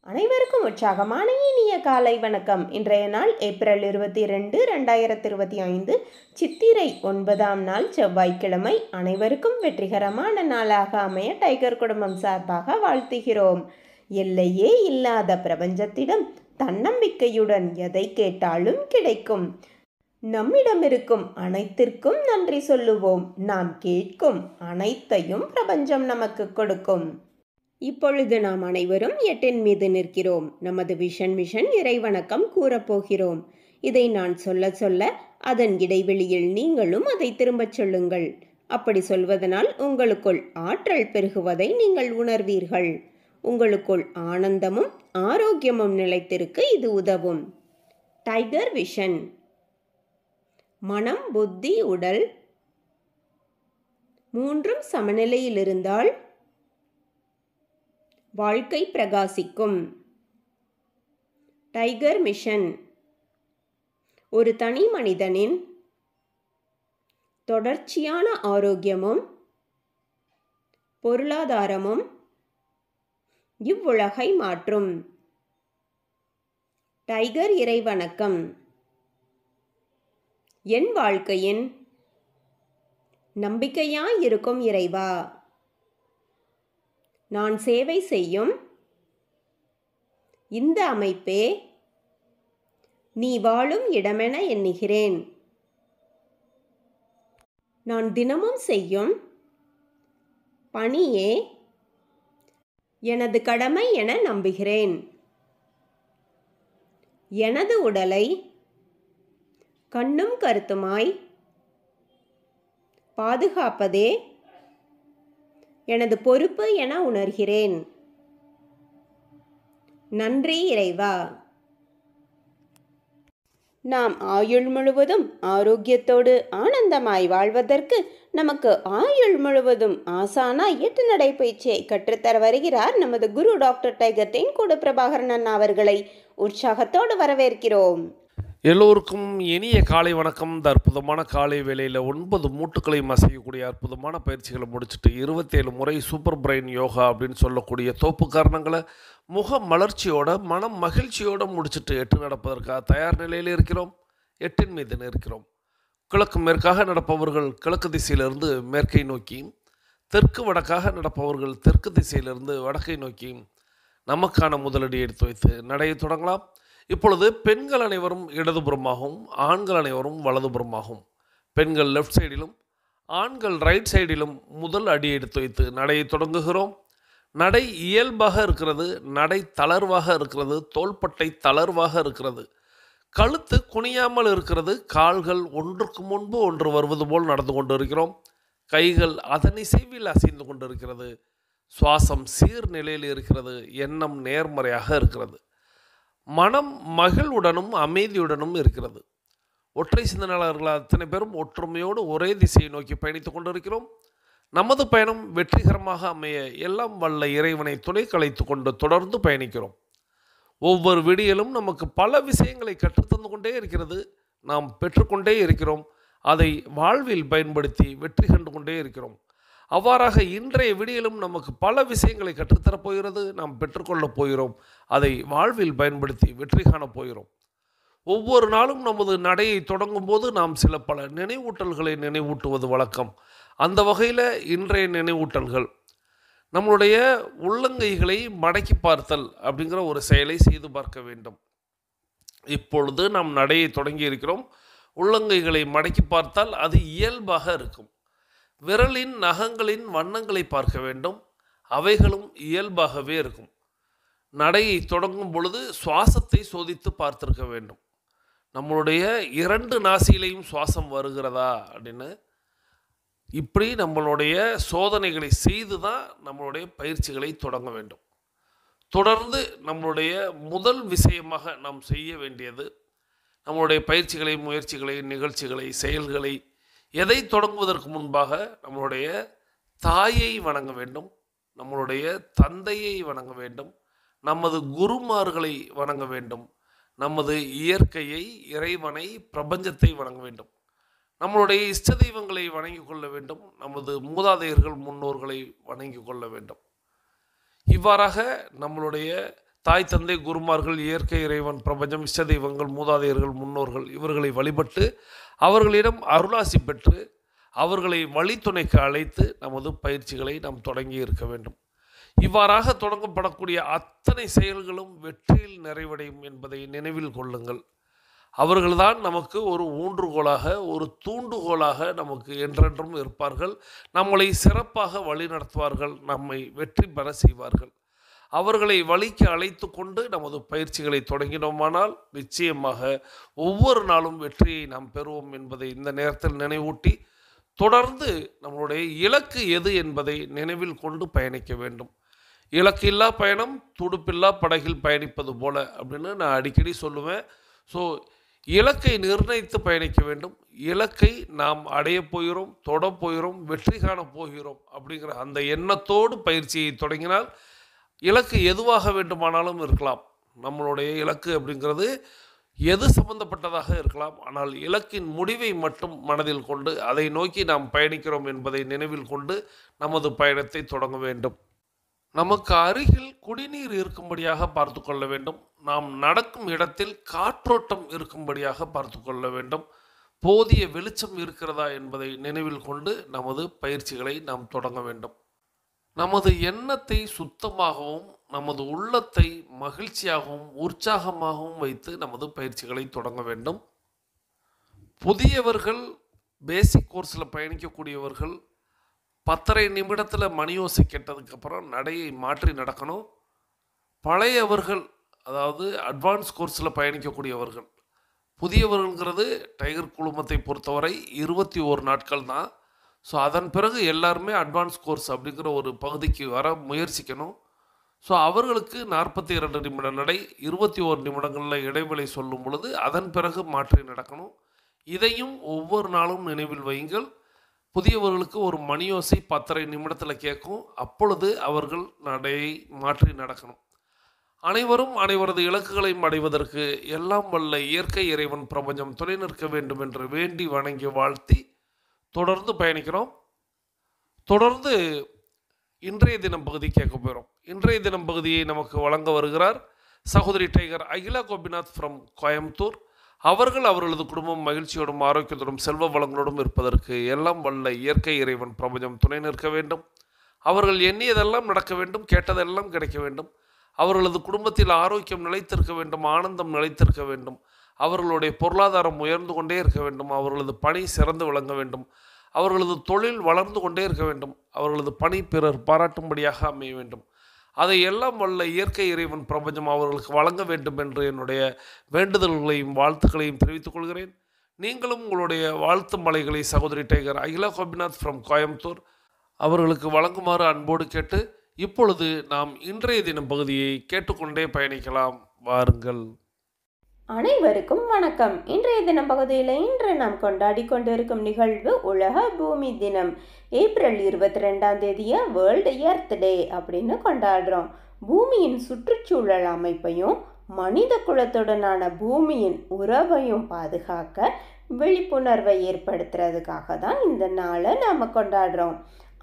அனைவருக்கும் உற்சாகமான இனிய காலை வணக்கம். இன்றைய நாள் ஏப்ரல் 22, 2025, சித்திரை 9ஆம் நாள் செவ்வாய்க்கிழமை. அனைவருக்கும் வெற்றிகரமான நாளாக அமைய டைகர் குடும்பம் சார்பாக வாழ்த்துகிறோம். எல்லையே இல்லாத பிரபஞ்சத்திடம் தன்னம்பிக்கையுடன் எதை கேட்டாலும் கிடைக்கும். நம்மிடம் இருக்கும் அனைத்திற்கும் நன்றி சொல்லுவோம். நாம் கேட்கும் அனைத்தையும் பிரபஞ்சம் நமக்கு கொடுக்கும். இப்பொழுது நாம் அனைவரும் 8 மீது நிற்கிறோம். நமது விஷன் மிஷன் இறைவணக்கம் கூறப்போகிறோம். இதை நான் சொல்ல சொல்ல அதன் இடைவெளியில் நீங்களும் அதை திரும்பச் சொல்லுங்கள். அப்படி சொல்வதனால் உங்களுக்குள் ஆற்றல் பெருகுவதை நீங்கள் உணர்வீர்கள். உங்களுக்குள் ஆனந்தமும் ஆரோக்கியமும் நிலைத்திருக்க இது உதவும். Tiger vision. மனம், புத்தி, உடல் மூன்றும் சமநிலையில் இருந்தால் வாழ்க்கை பிரகாசிக்கும். டைகர் மிஷன் ஒரு தனி மனிதனின் தொடர்ச்சியான ஆரோக்கியமும் பொருளாதாரமும் இவ்வுலகை மாற்றும். டைகர் இறைவணக்கம். என் வாழ்க்கையின் நம்பிக்கையாயிருக்கும் இறைவா, நான் சேவை செய்யும் இந்த அமைப்பே நீ வாழும் இடமென எண்ணுகிறேன். நான் தினமும் செய்யும் பணியே எனது கடமை என நம்புகிறேன். எனது உடலை கண்ணும் கருத்துமாய் பாதுகாப்பதே எனது பொறுப்பு என உணர்கிறேன். நன்றி இறைவா. நாம் ஆயுள் முழுவதும் ஆரோக்கியத்தோடு ஆனந்தமாய் வாழ்வதற்கு நமக்கு ஆயுள் முழுவதும் ஆசானாய் 8 நடைப்பயிற்சியை கற்றுத்தர வருகிறார் நமது குரு டாக்டர் டைகர் தேன்கூடு பிரபாகரன் அண்ணா அவர்களை உற்சாகத்தோடு வரவேற்கிறோம். எல்லோருக்கும் இனிய காலை வணக்கம். இந்த அற்புதமான காலை வேளையில் 9 மூட்டுக்களையும் அசையக்கூடிய அற்புதமான பயிற்சிகளை முடிச்சுட்டு 27 முறை சூப்பர் பிரெயின் யோகா அப்படின்னு சொல்லக்கூடிய தோப்பு காரணங்களை முக மலர்ச்சியோட மனம் மகிழ்ச்சியோடு முடிச்சுட்டு 8 நடப்பதற்காக தயார் நிலையில் இருக்கிறோம். 8 மீது இருக்கிறோம். கிழக்கு மேற்காக நடப்பவர்கள் கிழக்கு திசையிலிருந்து மேற்கை நோக்கியும், தெற்கு வடக்காக நடப்பவர்கள் தெற்கு திசையிலிருந்து வடக்கை நோக்கியும் நமக்கான முதலடி எடுத்து வைத்து நடையை தொடங்கலாம். இப்பொழுது பெண்கள் அனைவரும் இடதுபுறமாகவும் ஆண்கள் அனைவரும் வலதுபுறமாகவும், பெண்கள் லெஃப்ட் சைடிலும் ஆண்கள் ரைட் சைடிலும் முதல் அடி எடுத்து வைத்து நடையை தொடங்குகிறோம். நடை இயல்பாக இருக்கிறது, நடை தளர்வாக இருக்கிறது, தோள்பட்டை தளர்வாக இருக்கிறது, கழுத்து குனியாமல் இருக்கிறது, கால்கள் ஒன்றுக்கு முன்பு ஒன்று வருவது போல் நடந்து கொண்டு இருக்கிறோம். கைகள் அதன் இசைவில் அசைந்து கொண்டு இருக்கிறது. சுவாசம் சீர்நிலையில் இருக்கிறது. எண்ணம் நேர்மறையாக இருக்கிறது. மனம் மகிழ்வுடனும் அமைதியுடனும் இருக்கிறது. ஒற்றை சிந்தனையாளர்கள் அத்தனை பேரும் ஒற்றுமையோடு ஒரே திசையை நோக்கி பயணித்து கொண்டிருக்கிறோம். நமது பயணம் வெற்றிகரமாக அமைய எல்லாம் வல்ல இறைவனை துணை கலைத்து கொண்டு தொடர்ந்து பயணிக்கிறோம். ஒவ்வொரு விடியலும் நமக்கு பல விஷயங்களை கற்றுத்தந்து கொண்டே இருக்கிறது. நாம் பெற்றுக்கொண்டே இருக்கிறோம். அதை வாழ்வில் பயன்படுத்தி வெற்றி கண்டு கொண்டே இருக்கிறோம். அவ்வாறாக இன்றைய விடியலும் நமக்கு பல விஷயங்களை கற்றுத்தரப் போகிறது. நாம் பெற்றுக்கொள்ளப் போகிறோம். அதை வாழ்வில் பயன்படுத்தி வெற்றி காணப் போகிறோம். ஒவ்வொரு நாளும் நமது நடையை தொடங்கும் போது நாம் பல நினைவூட்டல்களை நினைவூட்டுவது வழக்கம். அந்த வகையில் இன்றைய நினைவூட்டல்கள் நம்மளுடைய உள்ளங்கைகளை மடக்கி பார்த்தல் அப்படிங்கிற ஒரு செயலை செய்து பார்க்க வேண்டும். இப்பொழுது நாம் நடையை தொடங்கி இருக்கிறோம். உள்ளங்கைகளை மடக்கி பார்த்தால் அது இயல்பாக இருக்கும். விரலின் நகங்களின் வண்ணங்களை பார்க்க வேண்டும். அவைகளும் இயல்பாகவே இருக்கும். நடையை தொடங்கும் பொழுது சுவாசத்தை சோதித்து பார்த்திருக்க வேண்டும். நம்மளுடைய 2 நாசியிலையும் சுவாசம் வருகிறதா அப்படின்னு இப்படி நம்மளுடைய சோதனைகளை செய்து தான் நம்மளுடைய பயிற்சிகளை தொடங்க வேண்டும். தொடர்ந்து நம்மளுடைய முதல் விஷயமாக நாம் செய்ய வேண்டியது நம்மளுடைய பயிற்சிகளை, முயற்சிகளை, நிகழ்ச்சிகளை, செயல்களை எதை தொடங்குவதற்கு முன்பாக நம்மளுடைய தாயை வணங்க வேண்டும், நம்மளுடைய தந்தையை வணங்க வேண்டும், நமது குருமார்களை வணங்க வேண்டும், நமது இயற்கையை, இறைவனை, பிரபஞ்சத்தை வணங்க வேண்டும். நம்மளுடைய இஷ்ட தெய்வங்களை வணங்கி கொள்ள வேண்டும். நமது மூதாதையர்கள் முன்னோர்களை வணங்கி கொள்ள வேண்டும். இவ்வாறாக நம்மளுடைய தாய் தந்தை குருமார்கள் இயற்கை இறைவன் பிரபஞ்சம் இஷ்ட தெய்வங்கள் மூதாதையர்கள் முன்னோர்கள் இவர்களை வழிபட்டு அவர்களிடம் அருளாசி பெற்று அவர்களை வழித்துணைக்கு அழைத்து நமது பயிற்சிகளை நாம் தொடங்கி இருக்க வேண்டும். இவ்வாறாக தொடங்கப்படக்கூடிய அத்தனை செயல்களும் வெற்றியில் நிறைவடையும் என்பதை நினைவில் கொள்ளுங்கள். அவர்கள்தான் நமக்கு ஒரு ஊன்றுகோலாக ஒரு தூண்டுகோலாக நமக்கு என்றென்றும் இருப்பார்கள். நம்மளை சிறப்பாக வழிநடத்துவார்கள், நம்மை வெற்றி பெற செய்வார்கள். அவர்களை வழிக்கு அழைத்து கொண்டு நமது பயிற்சிகளை தொடங்கினோமானால் நிச்சயமாக ஒவ்வொரு நாளும் வெற்றியை நாம் பெறுவோம் என்பதை இந்த நேரத்தில் நினைவூட்டி தொடர்ந்து நம்மளுடைய இலக்கு எது என்பதை நினைவில் கொண்டு பயணிக்க வேண்டும். இலக்கில்லா பயணம் துடுப்பில்லா படகில் பயணிப்பது போல அப்படின்னு நான் அடிக்கடி சொல்லுவேன். ஸோ இலக்கை நிர்ணயித்து பயணிக்க வேண்டும். இலக்கை நாம் அடைய போகிறோம், தொட போகிறோம், வெற்றி காண போகிறோம் அப்படிங்கிற அந்த எண்ணத்தோடு பயிற்சியை தொடங்கினால் இலக்கு எதுவாக வேண்டுமானாலும் இருக்கலாம். நம்மளுடைய இலக்கு அப்படிங்கிறது எது சம்பந்தப்பட்டதாக இருக்கலாம். ஆனால் இலக்கின் முடிவை மட்டும் மனதில் கொண்டு அதை நோக்கி நாம் பயணிக்கிறோம் என்பதை நினைவில் கொண்டு நமது பயணத்தை தொடங்க வேண்டும். நமக்கு அருகில் குடிநீர் இருக்கும்படியாக பார்த்து கொள்ள வேண்டும். நாம் நடக்கும் இடத்தில் காற்றோட்டம் இருக்கும்படியாக பார்த்து கொள்ள வேண்டும். போதிய வெளிச்சம் இருக்கிறதா என்பதை நினைவில் கொண்டு நமது பயிற்சிகளை நாம் தொடங்க வேண்டும். நமது எண்ணத்தை சுத்தமாகவும் நமது உள்ளத்தை மகிழ்ச்சியாகவும் உற்சாகமாகவும் வைத்து நமது பயிற்சிகளை தொடங்க வேண்டும். புதியவர்கள் பேசிக் கோர்ஸில் பயணிக்கக்கூடியவர்கள் 10:30 நிமிடத்தில் மணியோசை கேட்டதுக்கப்புறம் நடையை மாற்றி நடக்கணும். பழையவர்கள் அதாவது அட்வான்ஸ் கோர்ஸில் பயணிக்கக்கூடியவர்கள், புதியவர்கள்ங்கிறது டைகர் குழுமத்தை பொறுத்தவரை 21 நாட்கள் தான். ஸோ அதன் பிறகு எல்லாருமே அட்வான்ஸ் கோர்ஸ் அப்படிங்கிற ஒரு பகுதிக்கு வர முயற்சிக்கணும். ஸோ அவர்களுக்கு 42 நிமிட நடை 21 நிமிடங்களில் இடைவெளி சொல்லும் பொழுது அதன் பிறகு மாற்றி நடக்கணும். இதையும் ஒவ்வொரு நாளும் நினைவில் வையுங்கள். புதியவர்களுக்கு ஒரு மணியோசை 10:30 நிமிடத்தில் கேட்கும். அப்பொழுது அவர்கள் நடையை மாற்றி நடக்கணும். அனைவரும் அனைவரது இலக்குகளையும் அடைவதற்கு எல்லாம் வல்ல இயற்கை இறைவன் பிரபஞ்சம் துணை நிற்க வேண்டும் என்று வேண்டி வணங்கி வாழ்த்தி தொடர்ந்து பயணிக்கிறோம். தொடர்ந்து இன்றைய தினம் பகுதி கேட்க போகிறோம். இன்றைய தினம் பகுதியை நமக்கு வழங்க வருகிறார் சகோதரி டைகர் அகிலா கோபிநாத் ஃப்ரம் கோயம்புத்தூர். அவர்கள் அவர்களது குடும்பம் மகிழ்ச்சியோடும் ஆரோக்கியத்தோடும் செல்வ வளங்களோடும் இருப்பதற்கு எல்லாம் வல்ல இயற்கை இறைவன் பிரபஞ்சம் துணை நிற்க வேண்டும். அவர்கள் எண்ணியதெல்லாம் நடக்க வேண்டும், கேட்டதெல்லாம் கிடைக்க வேண்டும். அவர்களது குடும்பத்தில் ஆரோக்கியம் நிலைத்திருக்க வேண்டும், ஆனந்தம் நிலைத்திருக்க வேண்டும். அவர்களுடைய பொருளாதாரம் உயர்ந்து கொண்டே இருக்க வேண்டும். அவர்களது பணி சிறந்து விளங்க வேண்டும். அவர்களது தொழில் வளர்ந்து கொண்டே இருக்க வேண்டும். அவர்களது பணி பிறர் பாராட்டும்படியாக அமைய வேண்டும். அதை எல்லாம் வல்ல இயற்கை இறைவன் பிரபஞ்சம் அவர்களுக்கு வழங்க வேண்டும் என்று என்னுடைய வேண்டுதல்களையும் வாழ்த்துக்களையும் தெரிவித்துக் கொள்கிறேன். நீங்களும் உங்களுடைய வாழ்த்து மலைகளை சகோதரி டைகர் அகிலா கோபிநாத் ஃப்ரம் கோயம்புத்தூர் அவர்களுக்கு வழங்குமாறு அன்போடு கேட்டு இப்பொழுது நாம் இன்றைய தினம் பகுதியை கேட்டுக்கொண்டே பயணிக்கலாம். வாருங்கள். அனைவருக்கும் வணக்கம். இன்றைய தினம் பகுதியில் இன்று நாம் கொண்டாடி கொண்டிருக்கும் நிகழ்வு உலக பூமி தினம். ஏப்ரல் 22 வேர்ல்டு எர்த் டே அப்படின்னு கொண்டாடுறோம். பூமியின் சுற்றுச்சூழல் அமைப்பையும் மனித குலத்துடனான பூமியின் உறவையும் பாதுகாக்க விழிப்புணர்வை ஏற்படுத்துறதுக்காக தான் இந்த நாளை நாம் கொண்டாடுறோம்.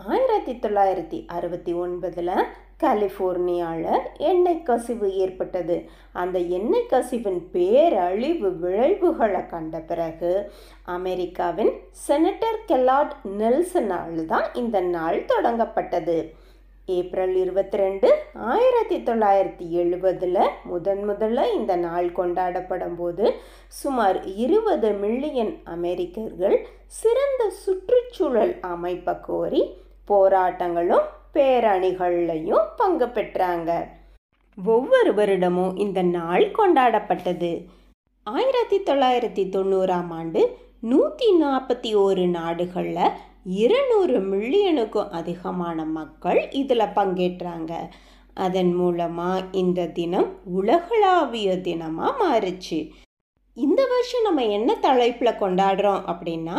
1969 கலிஃபோர்னியாவில் எண்ணெய் கசிவு ஏற்பட்டது. அந்த எண்ணெய் கசிவின் பேரழிவு விளைவுகளை கண்ட பிறகு அமெரிக்காவின் செனட்டர் கெல்லார்ட் நெல்சனால் தான் இந்த நாள் தொடங்கப்பட்டது. ஏப்ரல் 22, 1970 முதல்ல இந்த நாள் கொண்டாடப்படும் போது சுமார் 20 மில்லியன் அமெரிக்கர்கள் சிறந்த சுற்றுச்சூழல் அமைப்பை கோரி போராட்டங்களும் பேரணிகள்லையும் பங்கு பெற்றாங்க. ஒவ்வொரு வருடமும் இந்த நாள் கொண்டாடப்பட்டது. 1990 141 நாடுகளில் 200 மில்லியனுக்கும் அதிகமான மக்கள் இதில் பங்கேற்றாங்க. அதன் மூலமாக இந்த தினம் உலகளாவிய தினமாக மாறுச்சு. இந்த வருஷம் நம்ம என்ன தலைப்பில் கொண்டாடுறோம் அப்படின்னா,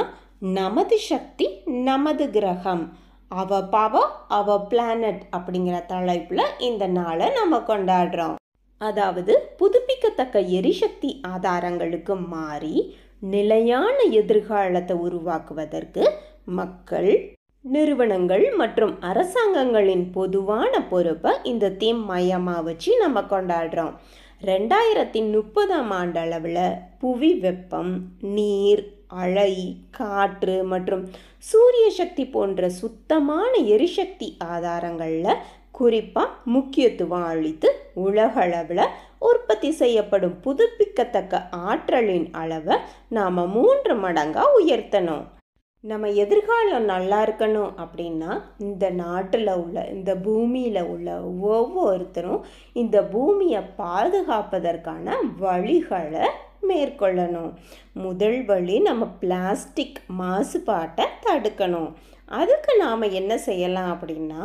நமது சக்தி நமது கிரகம், அவர் பவர் அவர் பிளானட் அப்படிங்கிற தலைப்பில் இந்த நாளை நம்ம கொண்டாடுறோம். அதாவது புதுப்பிக்கத்தக்க எரிசக்தி ஆதாரங்களுக்கு மாறி நிலையான எதிர்காலத்தை உருவாக்குவதற்கு மக்கள் நிறுவனங்கள் மற்றும் அரசாங்கங்களின் பொதுவான பொறுப்பை இந்த தீம் மையமாக வச்சு நம்ம கொண்டாடுறோம். 2030ஆம் ஆண்டளவில் புவி வெப்பம், நீர், அலை, காற்று மற்றும் சூரிய சக்தி போன்ற சுத்தமான எரிசக்தி ஆதாரங்களில் குறிப்பாக முக்கியத்துவம் அளித்து உலகளவில் உற்பத்தி செய்யப்படும் புதுப்பிக்கத்தக்க ஆற்றலின் அளவை நாம் 3 மடங்காக உயர்த்தணும். நம்ம எதிர்காலம் நல்லா இருக்கணும் அப்படின்னா இந்த நாட்டில் உள்ள, இந்த பூமியில் உள்ள ஒவ்வொருத்தரும் இந்த பூமியை பாதுகாப்பதற்கான வழிகளை மேற்கொள்ளணும். முதல் வழி, நம்ம பிளாஸ்டிக் மாசுபாட்டை தடுக்கணும். அதுக்கு நாம் என்ன செய்யலாம் அப்படின்னா,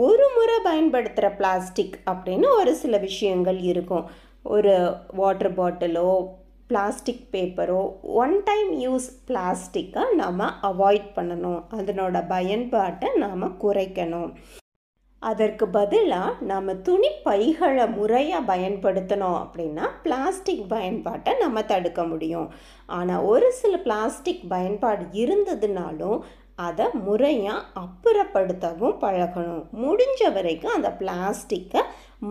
ஒரு முறை பயன்படுத்துகிற பிளாஸ்டிக் அப்படின்னு ஒரு சில விஷயங்கள் இருக்கும். ஒரு வாட்டர் பாட்டிலோ பிளாஸ்டிக் பேப்பரோ ஒன் டைம் யூஸ் பிளாஸ்டிக்கை நாம் அவாய்ட் பண்ணணும். அதனோட பயன்பாட்டை நாம் குறைக்கணும். அதற்கு பதிலாக நம்ம துணி பைகளை முறையாக பயன்படுத்தணும் அப்படின்னா பிளாஸ்டிக் பயன்பாட்டை நம்ம தடுக்க முடியும். ஆனால் ஒரு சில பிளாஸ்டிக் பயன்பாடு இருந்ததுனாலும் அதை முறையாக அப்புறப்படுத்தவும் பழகணும். முடிஞ்ச வரைக்கும் அந்த பிளாஸ்டிக்கை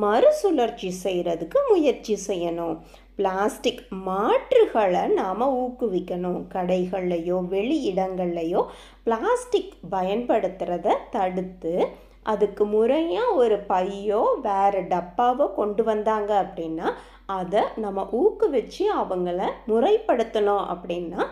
மறுசுழற்சி செய்கிறதுக்கு முயற்சி செய்யணும். பிளாஸ்டிக் மாற்றுகளை நாம் ஊக்குவிக்கணும். கடைகள்லையோ வெளி இடங்கள்லையோ பிளாஸ்டிக் பயன்படுத்துகிறத தடுத்து அதுக்கு முறையாக ஒரு பையோ வேறு டப்பாவோ கொண்டு வந்தாங்க அப்படின்னா அதை நம்ம ஊக்குவிச்சு அவங்கள முறைப்படுத்தணும். அப்படின்னா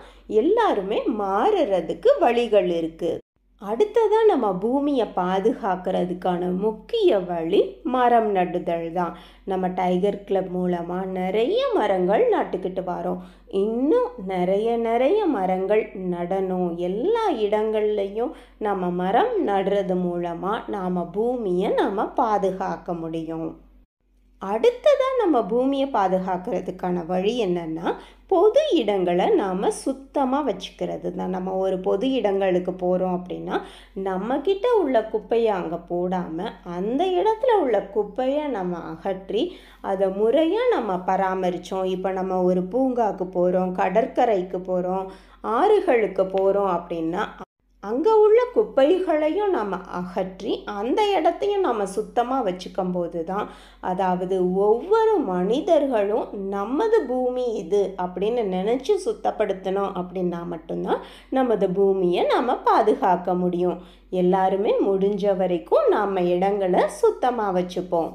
எல்லாருமே மாறுறதுக்கு வழிகள் இருக்குது. அடுத்ததாக நம்ம பூமியை பாதுகாக்கிறதுக்கான முக்கிய வழி மரம் நடுதல் தான். நம்ம டைகர் கிளப் மூலமாக நிறைய மரங்கள் நட்டுக்கிட்டு வரோம். இன்னும் நிறைய மரங்கள் நடணும். எல்லா இடங்கள்லையும் நம்ம மரம் நடுறது மூலமாக நாம் பூமியை நம்ம பாதுகாக்க முடியும். அடுத்ததாக நம்ம பூமியை பாதுகாக்கிறதுக்கான வழி என்னென்னா, பொது இடங்களை நாம் சுத்தமாக வச்சுக்கிறது தான். நம்ம ஒரு பொது இடங்களுக்கு போகிறோம் அப்படின்னா நம்மக்கிட்ட உள்ள குப்பையை அங்கே போடாமல் அந்த இடத்துல உள்ள குப்பையை நம்ம அகற்றி அதை முறையாக நம்ம பராமரித்தோம். இப்போ நம்ம ஒரு பூங்காவுக்கு போகிறோம், கடற்கரைக்கு போகிறோம், ஆறுகளுக்கு போகிறோம் அப்படின்னா அங்கே உள்ள குப்பைகளையும் நம்ம அகற்றி அந்த இடத்தையும் நம்ம சுத்தமாக வச்சுக்கும் போது தான், அதாவது ஒவ்வொரு மனிதர்களும் நமது பூமி இது அப்படின்னு நினச்சி சுத்தப்படுத்தணும் அப்படின்னா மட்டும்தான் நமது பூமியை நம்ம பாதுகாக்க முடியும். எல்லாருமே முடிஞ்ச வரைக்கும் நம்ம இடங்களை சுத்தமாக வச்சுப்போம்.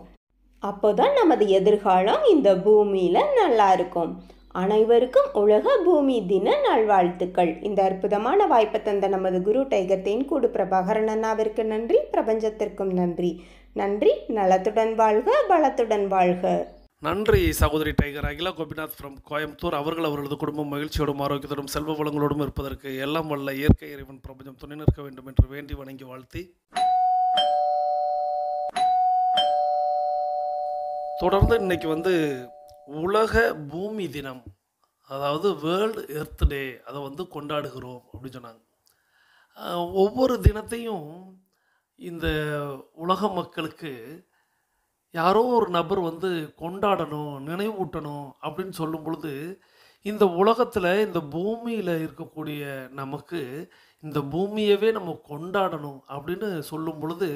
அப்போ தான் நமது எதிர்காலம் இந்த பூமியில் நல்லா இருக்கும். அனைவருக்கும் உலக பூமி தின நல்வாழ்த்துக்கள். இந்த அற்புதமான வாய்ப்பை தந்த நமது குரு டைகர் தேன்கூடு பிரபாகரன் அண்ணாவிற்கு நன்றி. பிரபஞ்சத்திற்கும் நன்றி. நன்றி. நலத்துடன் வாழ்க, பலத்துடன் வாழ்க. நன்றி சகோதரி டைகர் அகிலா கோபிநாத் ஃப்ரம் கோயம்புத்தூர். அவர்களது குடும்பம் மகிழ்ச்சியோடும் ஆரோக்கியத்தோடும் செல்வ வளங்களோடும் இருப்பதற்கு எல்லாம் வல்ல இயற்கை இறைவன் பிரபஞ்சம் துணை நிற்க வேண்டும் என்று வேண்டி வணங்கி வாழ்த்தி, தொடர்ந்து இன்னைக்கு உலக பூமி தினம், அதாவது வேர்ல்டு எர்த் டே, அதை கொண்டாடுகிறோம் அப்படின்னு சொன்னாங்க. ஒவ்வொரு தினத்தையும் இந்த உலக மக்களுக்கு யாரோ ஒரு நபர் கொண்டாடணும், நினைவூட்டணும் அப்படின்னு சொல்லும் பொழுது, இந்த உலகத்தில் இந்த பூமியில் இருக்கக்கூடிய நமக்கு இந்த பூமியவே நம்ம கொண்டாடணும் அப்படின்னு சொல்லும் பொழுது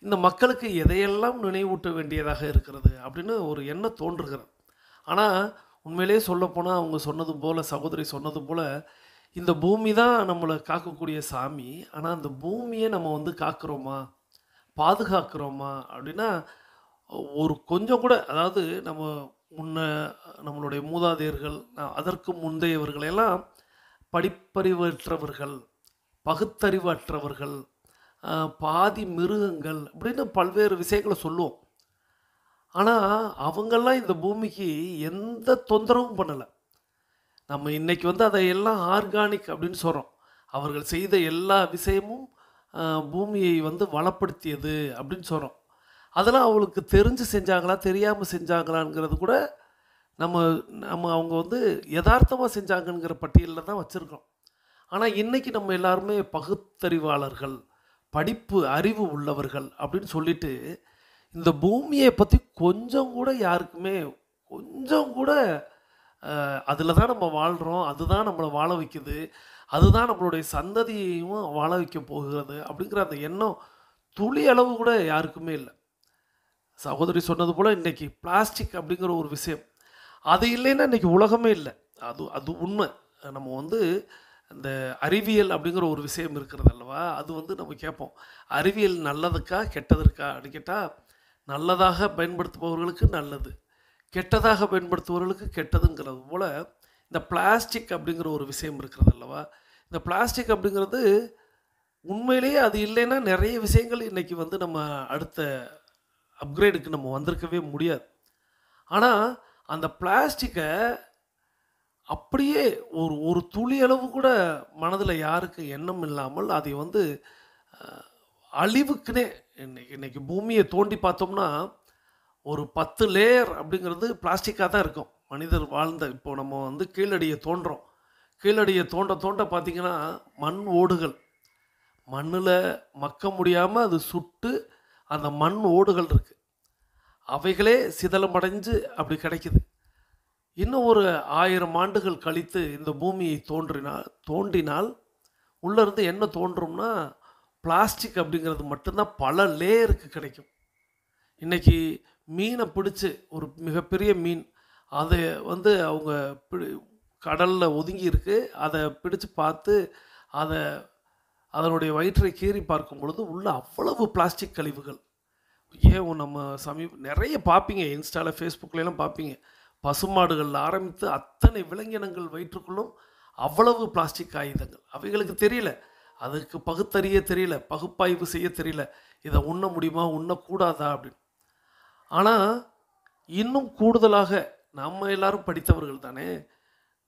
இந்த மக்களுக்கு எதையெல்லாம் நினைவூட்ட வேண்டியதாக இருக்கிறது அப்படின்னு ஒரு எண்ணம் தோன்றுகிறது. ஆனால் உண்மையிலே சொல்லப்போனால் அவங்க சொன்னது போல், சகோதரி சொன்னது போல், இந்த பூமி தான் நம்மளை காக்கக்கூடிய சாமி. ஆனால் அந்த பூமியை நம்ம காக்கிறோமா, பாதுகாக்கிறோமா அப்படின்னா ஒரு கொஞ்சம் கூட, அதாவது நம்மளுடைய மூதாதையர்கள், அதற்கு முந்தையவர்களெல்லாம் படிப்பறிவற்றவர்கள், பகுத்தறிவற்றவர்கள், பாதி மிருகங்கள் அப்படின்னு பல்வேறு விஷயங்களை சொல்லுவோம். ஆனால் அவங்கெல்லாம் இந்த பூமிக்கு எந்த தொந்தரவும் பண்ணலை. நம்ம இன்றைக்கி அதையெல்லாம் ஆர்கானிக் அப்படின்னு சொல்கிறோம். அவர்கள் செய்த எல்லா விஷயமும் பூமியை வளப்படுத்தியது அப்படின்னு சொல்கிறோம். அதெல்லாம் அவங்களுக்கு தெரிஞ்சு செஞ்சாங்களா, தெரியாமல் செஞ்சாங்களாங்கிறது கூட அவங்க யதார்த்தமாக செஞ்சாங்கங்கிற பட்டியலில் தான் வச்சுருக்கோம். ஆனால் இன்றைக்கி நம்ம எல்லாருமே பகுத்தறிவாளர்கள், படிப்பு அறிவு உள்ளவர்கள் அப்படின்னு சொல்லிட்டு இந்த பூமியை பற்றி கொஞ்சம் கூட யாருக்குமே கொஞ்சம் கூட அதில் தான் நம்ம வாழ்கிறோம், அதுதான் நம்மளை வாழ வைக்குது, அதுதான் நம்மளுடைய சந்ததியையும் வாழ வைக்க போகிறது அப்படிங்கிற அந்த எண்ணம் துளி அளவு கூட யாருக்குமே இல்லை. சகோதரி சொன்னது போல் இன்றைக்கி பிளாஸ்டிக் அப்படிங்கிற ஒரு விஷயம், அது இல்லைன்னா இன்றைக்கி உலகமே இல்லை. அது அது உண்மை. நம்ம வந்து இந்த அறிவியல் அப்படிங்கிற ஒரு விஷயம் இருக்கிறது அல்லவா, அது வந்து நம்ம கேட்போம், அறிவியல் நல்லதுக்கா கெட்டதற்கா அப்படின்னு கேட்டால், நல்லதாக பயன்படுத்துபவர்களுக்கு நல்லது, கெட்டதாக பயன்படுத்துபவர்களுக்கு கெட்டதுங்கிறது போல் இந்த பிளாஸ்டிக் அப்படிங்கிற ஒரு விஷயம் இருக்கிறது அல்லவா. இந்த பிளாஸ்டிக் அப்படிங்கிறது உண்மையிலேயே அது இல்லைன்னா நிறைய விஷயங்கள் இன்றைக்கி வந்து நம்ம அடுத்த அப்கிரேடுக்கு நம்ம வந்திருக்கவே முடியாது. ஆனால் அந்த பிளாஸ்டிக்கை அப்படியே ஒரு ஒரு துளி அளவு கூட மனதில் யாருக்கு எண்ணம் இல்லாமல் அதை வந்து அழிவுக்குனே இன்னைக்கு பூமியை தோண்டி பார்த்தோம்னா ஒரு 10 லேயர் அப்படிங்கிறது பிளாஸ்டிக்காக தான் இருக்கும். மனிதர் வாழ்ந்த இப்போ நம்ம வந்து கீழடியை தோன்றோம், கீழடியை தோண்ட தோண்ட பார்த்திங்கன்னா மண் ஓடுகள், மண்ணில் மக்க முடியாமல் அது சுட்டு அந்த மண் ஓடுகள் இருக்குது, அவைகளே சிதலமடைஞ்சு அப்படி கிடைக்குது. இன்னும் ஒரு 1000 ஆண்டுகள் கழித்து இந்த பூமியை தோண்டினால் உள்ளேருந்து என்ன தோன்றும்னா பிளாஸ்டிக் அப்படிங்கிறது மட்டும்தான் பல லேயருக்கு கிடைக்கும். இன்றைக்கி மீனை பிடிச்சி ஒரு மிகப்பெரிய மீன், அதை வந்து அவங்க கடலில் ஒதுங்கி இருக்குது, அதை பிடிச்சு பார்த்து அதனுடைய வயிற்றை கீறி பார்க்கும் பொழுது உள்ள அவ்வளவு பிளாஸ்டிக் கழிவுகள். ஏன் நம்ம நிறைய பார்ப்பீங்க, இன்ஸ்டாவில் ஃபேஸ்புக்லாம் பார்ப்பீங்க, பசுமாடுகளில் ஆரம்பித்து அத்தனை விலங்கினங்கள் வயிற்றுக்குள்ளும் அவ்வளவு பிளாஸ்டிக் ஆயுதங்கள். அவைகளுக்கு தெரியல, அதுக்கு பகுத்தறிய தெரியல, பகுப்பாய்வு செய்ய தெரியல, இதை உண்ண முடியுமா உண்ணக்கூடாதா அப்படின்னு. ஆனால் இன்னும் கூடுதலாக நம்ம எல்லாரும் படித்தவர்கள் தானே,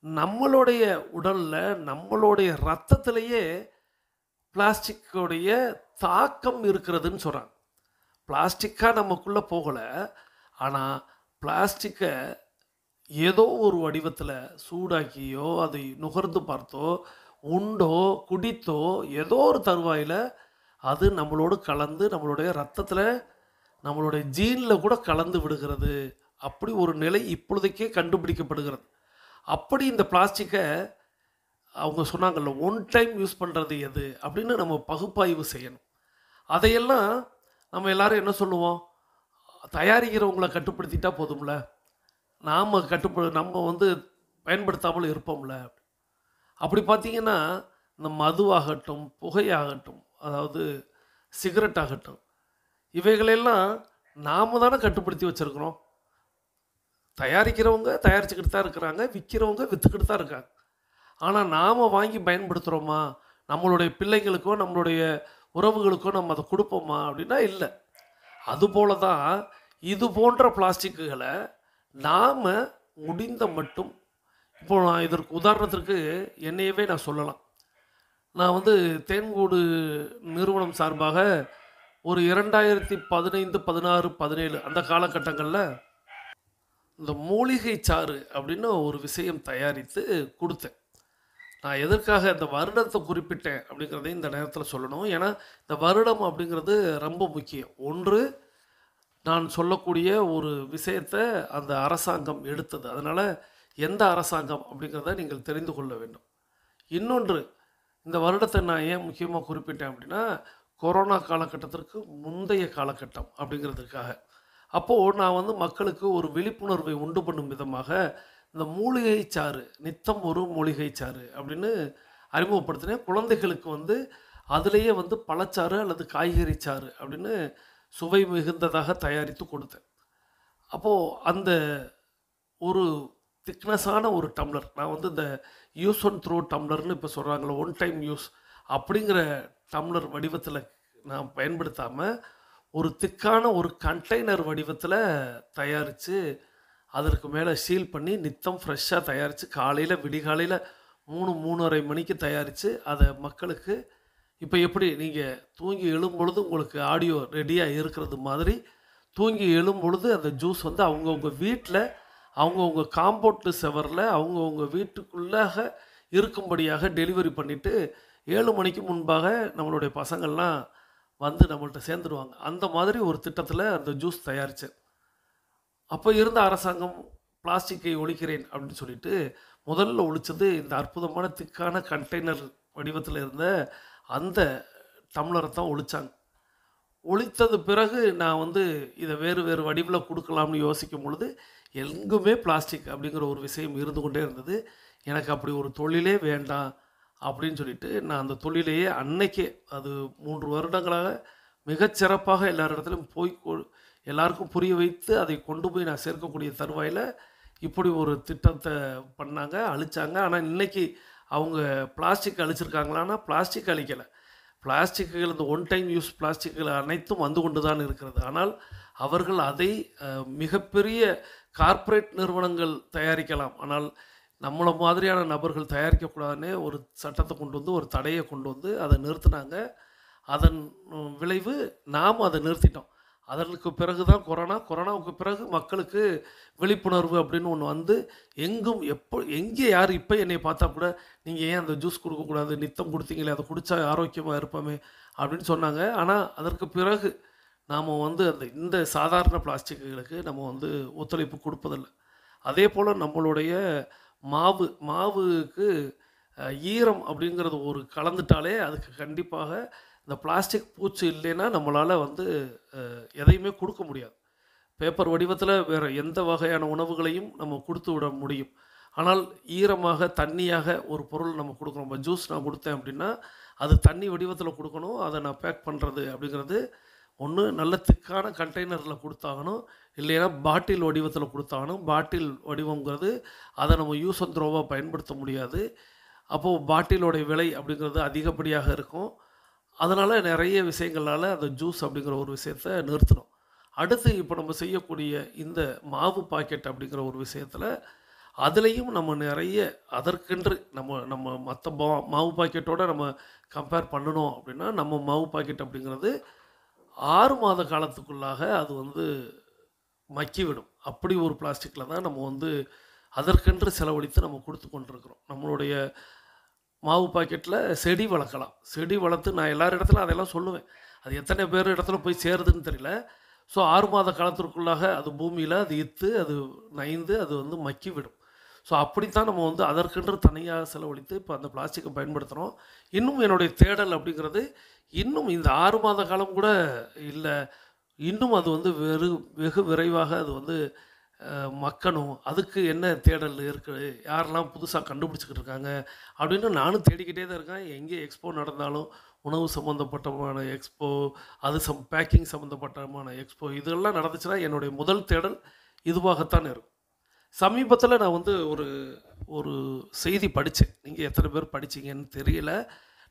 நம்மளுடைய உடலில் நம்மளுடைய இரத்தத்திலேயே பிளாஸ்டிக்கோடைய தாக்கம் இருக்கிறதுன்னு சொல்கிறாங்க. பிளாஸ்டிக்காக நமக்குள்ளே போகலை, ஆனால் பிளாஸ்டிக்கை ஏதோ ஒரு வடிவத்தில் சூடாக்கியோ அதை நுகர்ந்து பார்த்தோ உண்டோ குடித்தோ ஏதோ ஒரு தருவாயில் அது நம்மளோடு கலந்து நம்மளுடைய ரத்தத்தில் நம்மளுடைய ஜீனில் கூட கலந்து விடுகிறது. அப்படி ஒரு நிலை இப்பொழுதைக்கே கண்டுபிடிக்கப்படுகிறது. அப்படி இந்த பிளாஸ்டிக்கை அவங்க சொன்னாங்கல்ல, ஒன் டைம் யூஸ் பண்ணுறது எது அப்படின்னு நம்ம பகுப்பாய்வு செய்யணும். அதையெல்லாம் நம்ம எல்லோரும் என்ன சொல்லுவோம், தயாரிக்கிறவங்களை கட்டுப்படுத்திட்டா போதும்ல, நாம் நம்ம வந்து பயன்படுத்தாமல் இருப்போம்ல. அப்படி பார்த்திங்கன்னா இந்த மதுவாகட்டும் புகையாகட்டும், அதாவது சிகரெட் ஆகட்டும், இவைகளெல்லாம் நாம் தானே கட்டுப்படுத்தி வச்சுருக்கிறோம். தயாரிக்கிறவங்க தயாரிச்சுக்கிட்டு தான் இருக்கிறாங்க, விற்கிறவங்க விற்றுக்கிட்டு தான் இருக்காங்க. ஆனால் நாம் வாங்கி பயன்படுத்துகிறோமா, நம்மளுடைய பிள்ளைங்களுக்கோ நம்மளுடைய உறவுகளுக்கோ நம்ம அதை கொடுப்போமா அப்படின்னா இல்லை. அதுபோல தான் இது போன்ற பிளாஸ்டிக்குகளை நாம் முடிந்த மட்டும், இப்போது நான் இதற்கு உதாரணத்திற்கு என்னையவே நான் சொல்லலாம். நான் வந்து தேன்கூடு நிறுவனம் சார்பாக ஒரு 2015, 16, 17 அந்த காலகட்டங்களில் இந்த மூலிகை சாறு அப்படின்னு ஒரு விஷயம் தயாரித்து கொடுத்தேன். நான் எதற்காக இந்த வருடத்தை குறிப்பிட்டேன் அப்படிங்கிறதையும் இந்த நேரத்தில் சொல்லணும். ஏன்னா இந்த வருடம் அப்படிங்கிறது ரொம்ப முக்கியம். ஒன்று, நான் சொல்லக்கூடிய ஒரு விஷயத்தை அந்த அரசாங்கம் எடுத்தது, அதனால் எந்த அரசாங்கம் அப்படிங்கிறத நீங்கள் தெரிந்து கொள்ள வேண்டும். இன்னொன்று, இந்த வருடத்தை நான் ஏன் முக்கியமாக குறிப்பிட்டேன் அப்படின்னா, கொரோனா காலகட்டத்திற்கு முந்தைய காலகட்டம் அப்படிங்கிறதுக்காக. அப்போது நான் வந்து மக்களுக்கு ஒரு விழிப்புணர்வை உண்டு பண்ணும் விதமாக இந்த மூலிகை சாறு, நித்தம் ஒரு மூலிகை சாறு அப்படின்னு அறிமுகப்படுத்தினேன். குழந்தைகளுக்கு வந்து அதிலேயே வந்து பழச்சாறு அல்லது காய்கறி சாறு அப்படின்னு சுவை மிகுந்ததாக தயாரித்து கொடுத்தேன். அப்போது அந்த ஒரு திக்னஸான ஒரு டம்ளர், நான் வந்து இந்த யூஸ் அண்ட் த்ரோ டம்ளர்னு இப்போ சொல்கிறாங்களே, ஒன் டைம் யூஸ் அப்படிங்கிற டம்ளர் வடிவத்தில் நான் பயன்படுத்தாமல் ஒரு திக்கான ஒரு கண்டெய்னர் வடிவத்தில் தயாரித்து அதற்கு மேலே சீல் பண்ணி நித்தம் ஃப்ரெஷ்ஷாக தயாரித்து காலையில் விடிகாலையில் 3-3:30 மணிக்கு தயாரித்து அதை மக்களுக்கு, இப்போ எப்படி நீங்கள் தூங்கி எழும்பொழுது உங்களுக்கு ஆடியோ ரெடியாக இருக்கிறது மாதிரி, தூங்கி எழும்பொழுது அந்த ஜூஸ் வந்து அவங்கவுங்க வீட்டில் அவங்கவுங்க காம்பவுண்டு செவரில் அவங்கவுங்க வீட்டுக்குள்ளாக இருக்கும்படியாக டெலிவரி பண்ணிவிட்டு 7 மணிக்கு முன்பாக நம்மளுடைய பசங்கள்லாம் வந்து நம்மள்ட்ட சேர்ந்துடுவாங்க. அந்த மாதிரி ஒரு திட்டத்தில் அந்த ஜூஸ் தயாரித்தேன். அப்போ இருந்த அரசாங்கம் பிளாஸ்டிக்கை ஒழிக்கிறேன் அப்படின்னு சொல்லிட்டு முதல்ல ஒழிச்சது இந்த அற்புதமான திக்கான கண்டெய்னர் வடிவத்தில் இருந்த அந்த டம்ளரை தான் ஒழிச்சாங்க. ஒழித்தது பிறகு நான் வந்து இதை வேறு வேறு வடிவில் கொடுக்கலாம்னு யோசிக்கும் பொழுது எங்குமே பிளாஸ்டிக் அப்படிங்கிற ஒரு விஷயம் இருந்து கொண்டே இருந்தது. எனக்கு அப்படி ஒரு தொழிலே வேண்டாம் அப்படின்னு சொல்லிட்டு நான் அந்த தொழிலையே அன்னைக்கே, அது 3 வருடங்களாக மிகச்சிறப்பாக எல்லார் இடத்துலையும் போய் எல்லாருக்கும் புரிய வைத்து அதை கொண்டு போய் நான் சேர்க்கக்கூடிய தருவாயில் இப்படி ஒரு திட்டத்தை பண்ணாங்க, அழிச்சாங்க. ஆனால் இன்றைக்கி அவங்க பிளாஸ்டிக் அழிச்சிருக்காங்களான்னா பிளாஸ்டிக் அழிக்கலை. பிளாஸ்டிக்குகள், இந்த ஒன் டைம் யூஸ் பிளாஸ்டிக்குகள் அனைத்தும் வந்து கொண்டு தான் இருக்கிறது. ஆனால் அவர்கள் அதை மிகப்பெரிய கார்ப்பரேட் நிறுவனங்கள் தயாரிக்கலாம், ஆனால் நம்மளை மாதிரியான நபர்கள் தயாரிக்கக்கூடாதுன்னே ஒரு சட்டத்தை கொண்டு வந்து, ஒரு தடையை கொண்டு வந்து அதை நிறுத்தினாங்க. அதன் விளைவு நாம் அதை நிறுத்திட்டோம். அதற்கு பிறகு தான் கொரோனாவுக்கு பிறகு மக்களுக்கு விழிப்புணர்வு அப்படின்னு ஒன்று வந்து எங்கும் எங்கே யார் இப்போ என்னை பார்த்தா கூட நீங்கள் ஏன் அந்த ஜூஸ் கொடுக்கக்கூடாது, நித்தம் கொடுத்தீங்களே, அதை குடித்தா ஆரோக்கியமாக இருப்போமே அப்படின்னு சொன்னாங்க. ஆனால் அதற்கு பிறகு நாம் வந்து இந்த சாதாரண பிளாஸ்டிக்குகளுக்கு நம்ம வந்து ஒத்துழைப்பு கொடுப்பதில்லை. அதே போல் நம்மளுடைய மாவுக்கு ஈரம் அப்படிங்கிறது ஒரு கலந்துட்டாலே அதுக்கு கண்டிப்பாக இந்த பிளாஸ்டிக் பூச்சி இல்லைன்னா நம்மளால் வந்து எதையுமே கொடுக்க முடியாது. பேப்பர் வடிவத்தில் வேறு எந்த வகையான உணவுகளையும் நம்ம கொடுத்து விட முடியும். ஆனால் ஈரமாக தண்ணியாக ஒரு பொருள் நம்ம கொடுக்குறோம். இப்போ ஜூஸ் நான் கொடுத்தேன் அப்படின்னா அது தண்ணி வடிவத்தில் கொடுக்கணும். அதை நான் பேக் பண்ணுறது அப்படிங்கிறது ஒன்று நல்ல திக்கான கண்டெய்னரில் கொடுத்தாகணும், இல்லைன்னா பாட்டில் வடிவத்தில் கொடுத்தாகணும். பாட்டில் வடிவங்கிறது அதை நம்ம யூஸ் அண்ட் த்ரோவாக பயன்படுத்த முடியாது. அப்போது பாட்டிலோடைய விலை அப்படிங்கிறது அதிகப்படியாக இருக்கும். அதனால் நிறைய விஷயங்களால் அந்த ஜூஸ் அப்படிங்கிற ஒரு விஷயத்தை நிறுத்தணும். அடுத்து இப்போ நம்ம செய்யக்கூடிய இந்த மாவு பாக்கெட் அப்படிங்கிற ஒரு விஷயத்தில் அதுலேயும் நம்ம நிறைய அதற்கென்று நம்ம மற்ற மாவு பாக்கெட்டோடு நம்ம கம்பேர் பண்ணணும் அப்படின்னா நம்ம மாவு பாக்கெட் அப்படிங்கிறது 6 மாத காலத்துக்குள்ளாக அது வந்து மக்கிவிடும். அப்படி ஒரு பிளாஸ்டிக்கில் தான் நம்ம வந்து அதற்கென்று செலவழித்து நம்ம கொடுத்து கொண்டிருக்கிறோம். நம்மளுடைய மாவு பாக்கெட்டில் செடி வளர்க்கலாம். செடி வளர்த்து நான் எல்லார் இடத்துல அதெல்லாம் சொல்லுவேன். அது எத்தனை பேர் இடத்துல போய் சேருதுன்னு தெரியல. ஸோ 6 மாத காலத்திற்குள்ளாக அது பூமியில் அது இத்து அது நைந்து அது வந்து மக்கிவிடும். ஸோ அப்படித்தான் நம்ம வந்து அதற்கென்று தனியாக செலவழித்து இப்போ அந்த பிளாஸ்டிக்கை பயன்படுத்துகிறோம். இன்னும் என்னுடைய தேடல் அப்படிங்கிறது இன்னும் இந்த 6 மாத காலம் கூட இல்லை, இன்னும் அது வந்து வெகு விரைவாக அது வந்து மக்கணும். அதுக்கு என்ன தேடல் இருக்குது, யாரெல்லாம் புதுசாக கண்டுபிடிச்சிக்கிட்டு இருக்காங்க அப்படின்னு நானும் தேடிக்கிட்டே தான் இருக்கேன். எங்கே எக்ஸ்போ நடந்தாலும் உணவு சம்மந்தப்பட்டமான எக்ஸ்போ, அது பேக்கிங் சம்மந்தப்பட்டமான எக்ஸ்போ, இதெல்லாம் நடந்துச்சுன்னா என்னுடைய முதல் தேடல் இதுவாகத்தான் இருக்கும். சமீபத்தில் நான் வந்து ஒரு செய்தி படித்தேன். நீங்கள் எத்தனை பேர் படிச்சிங்கன்னு தெரியல.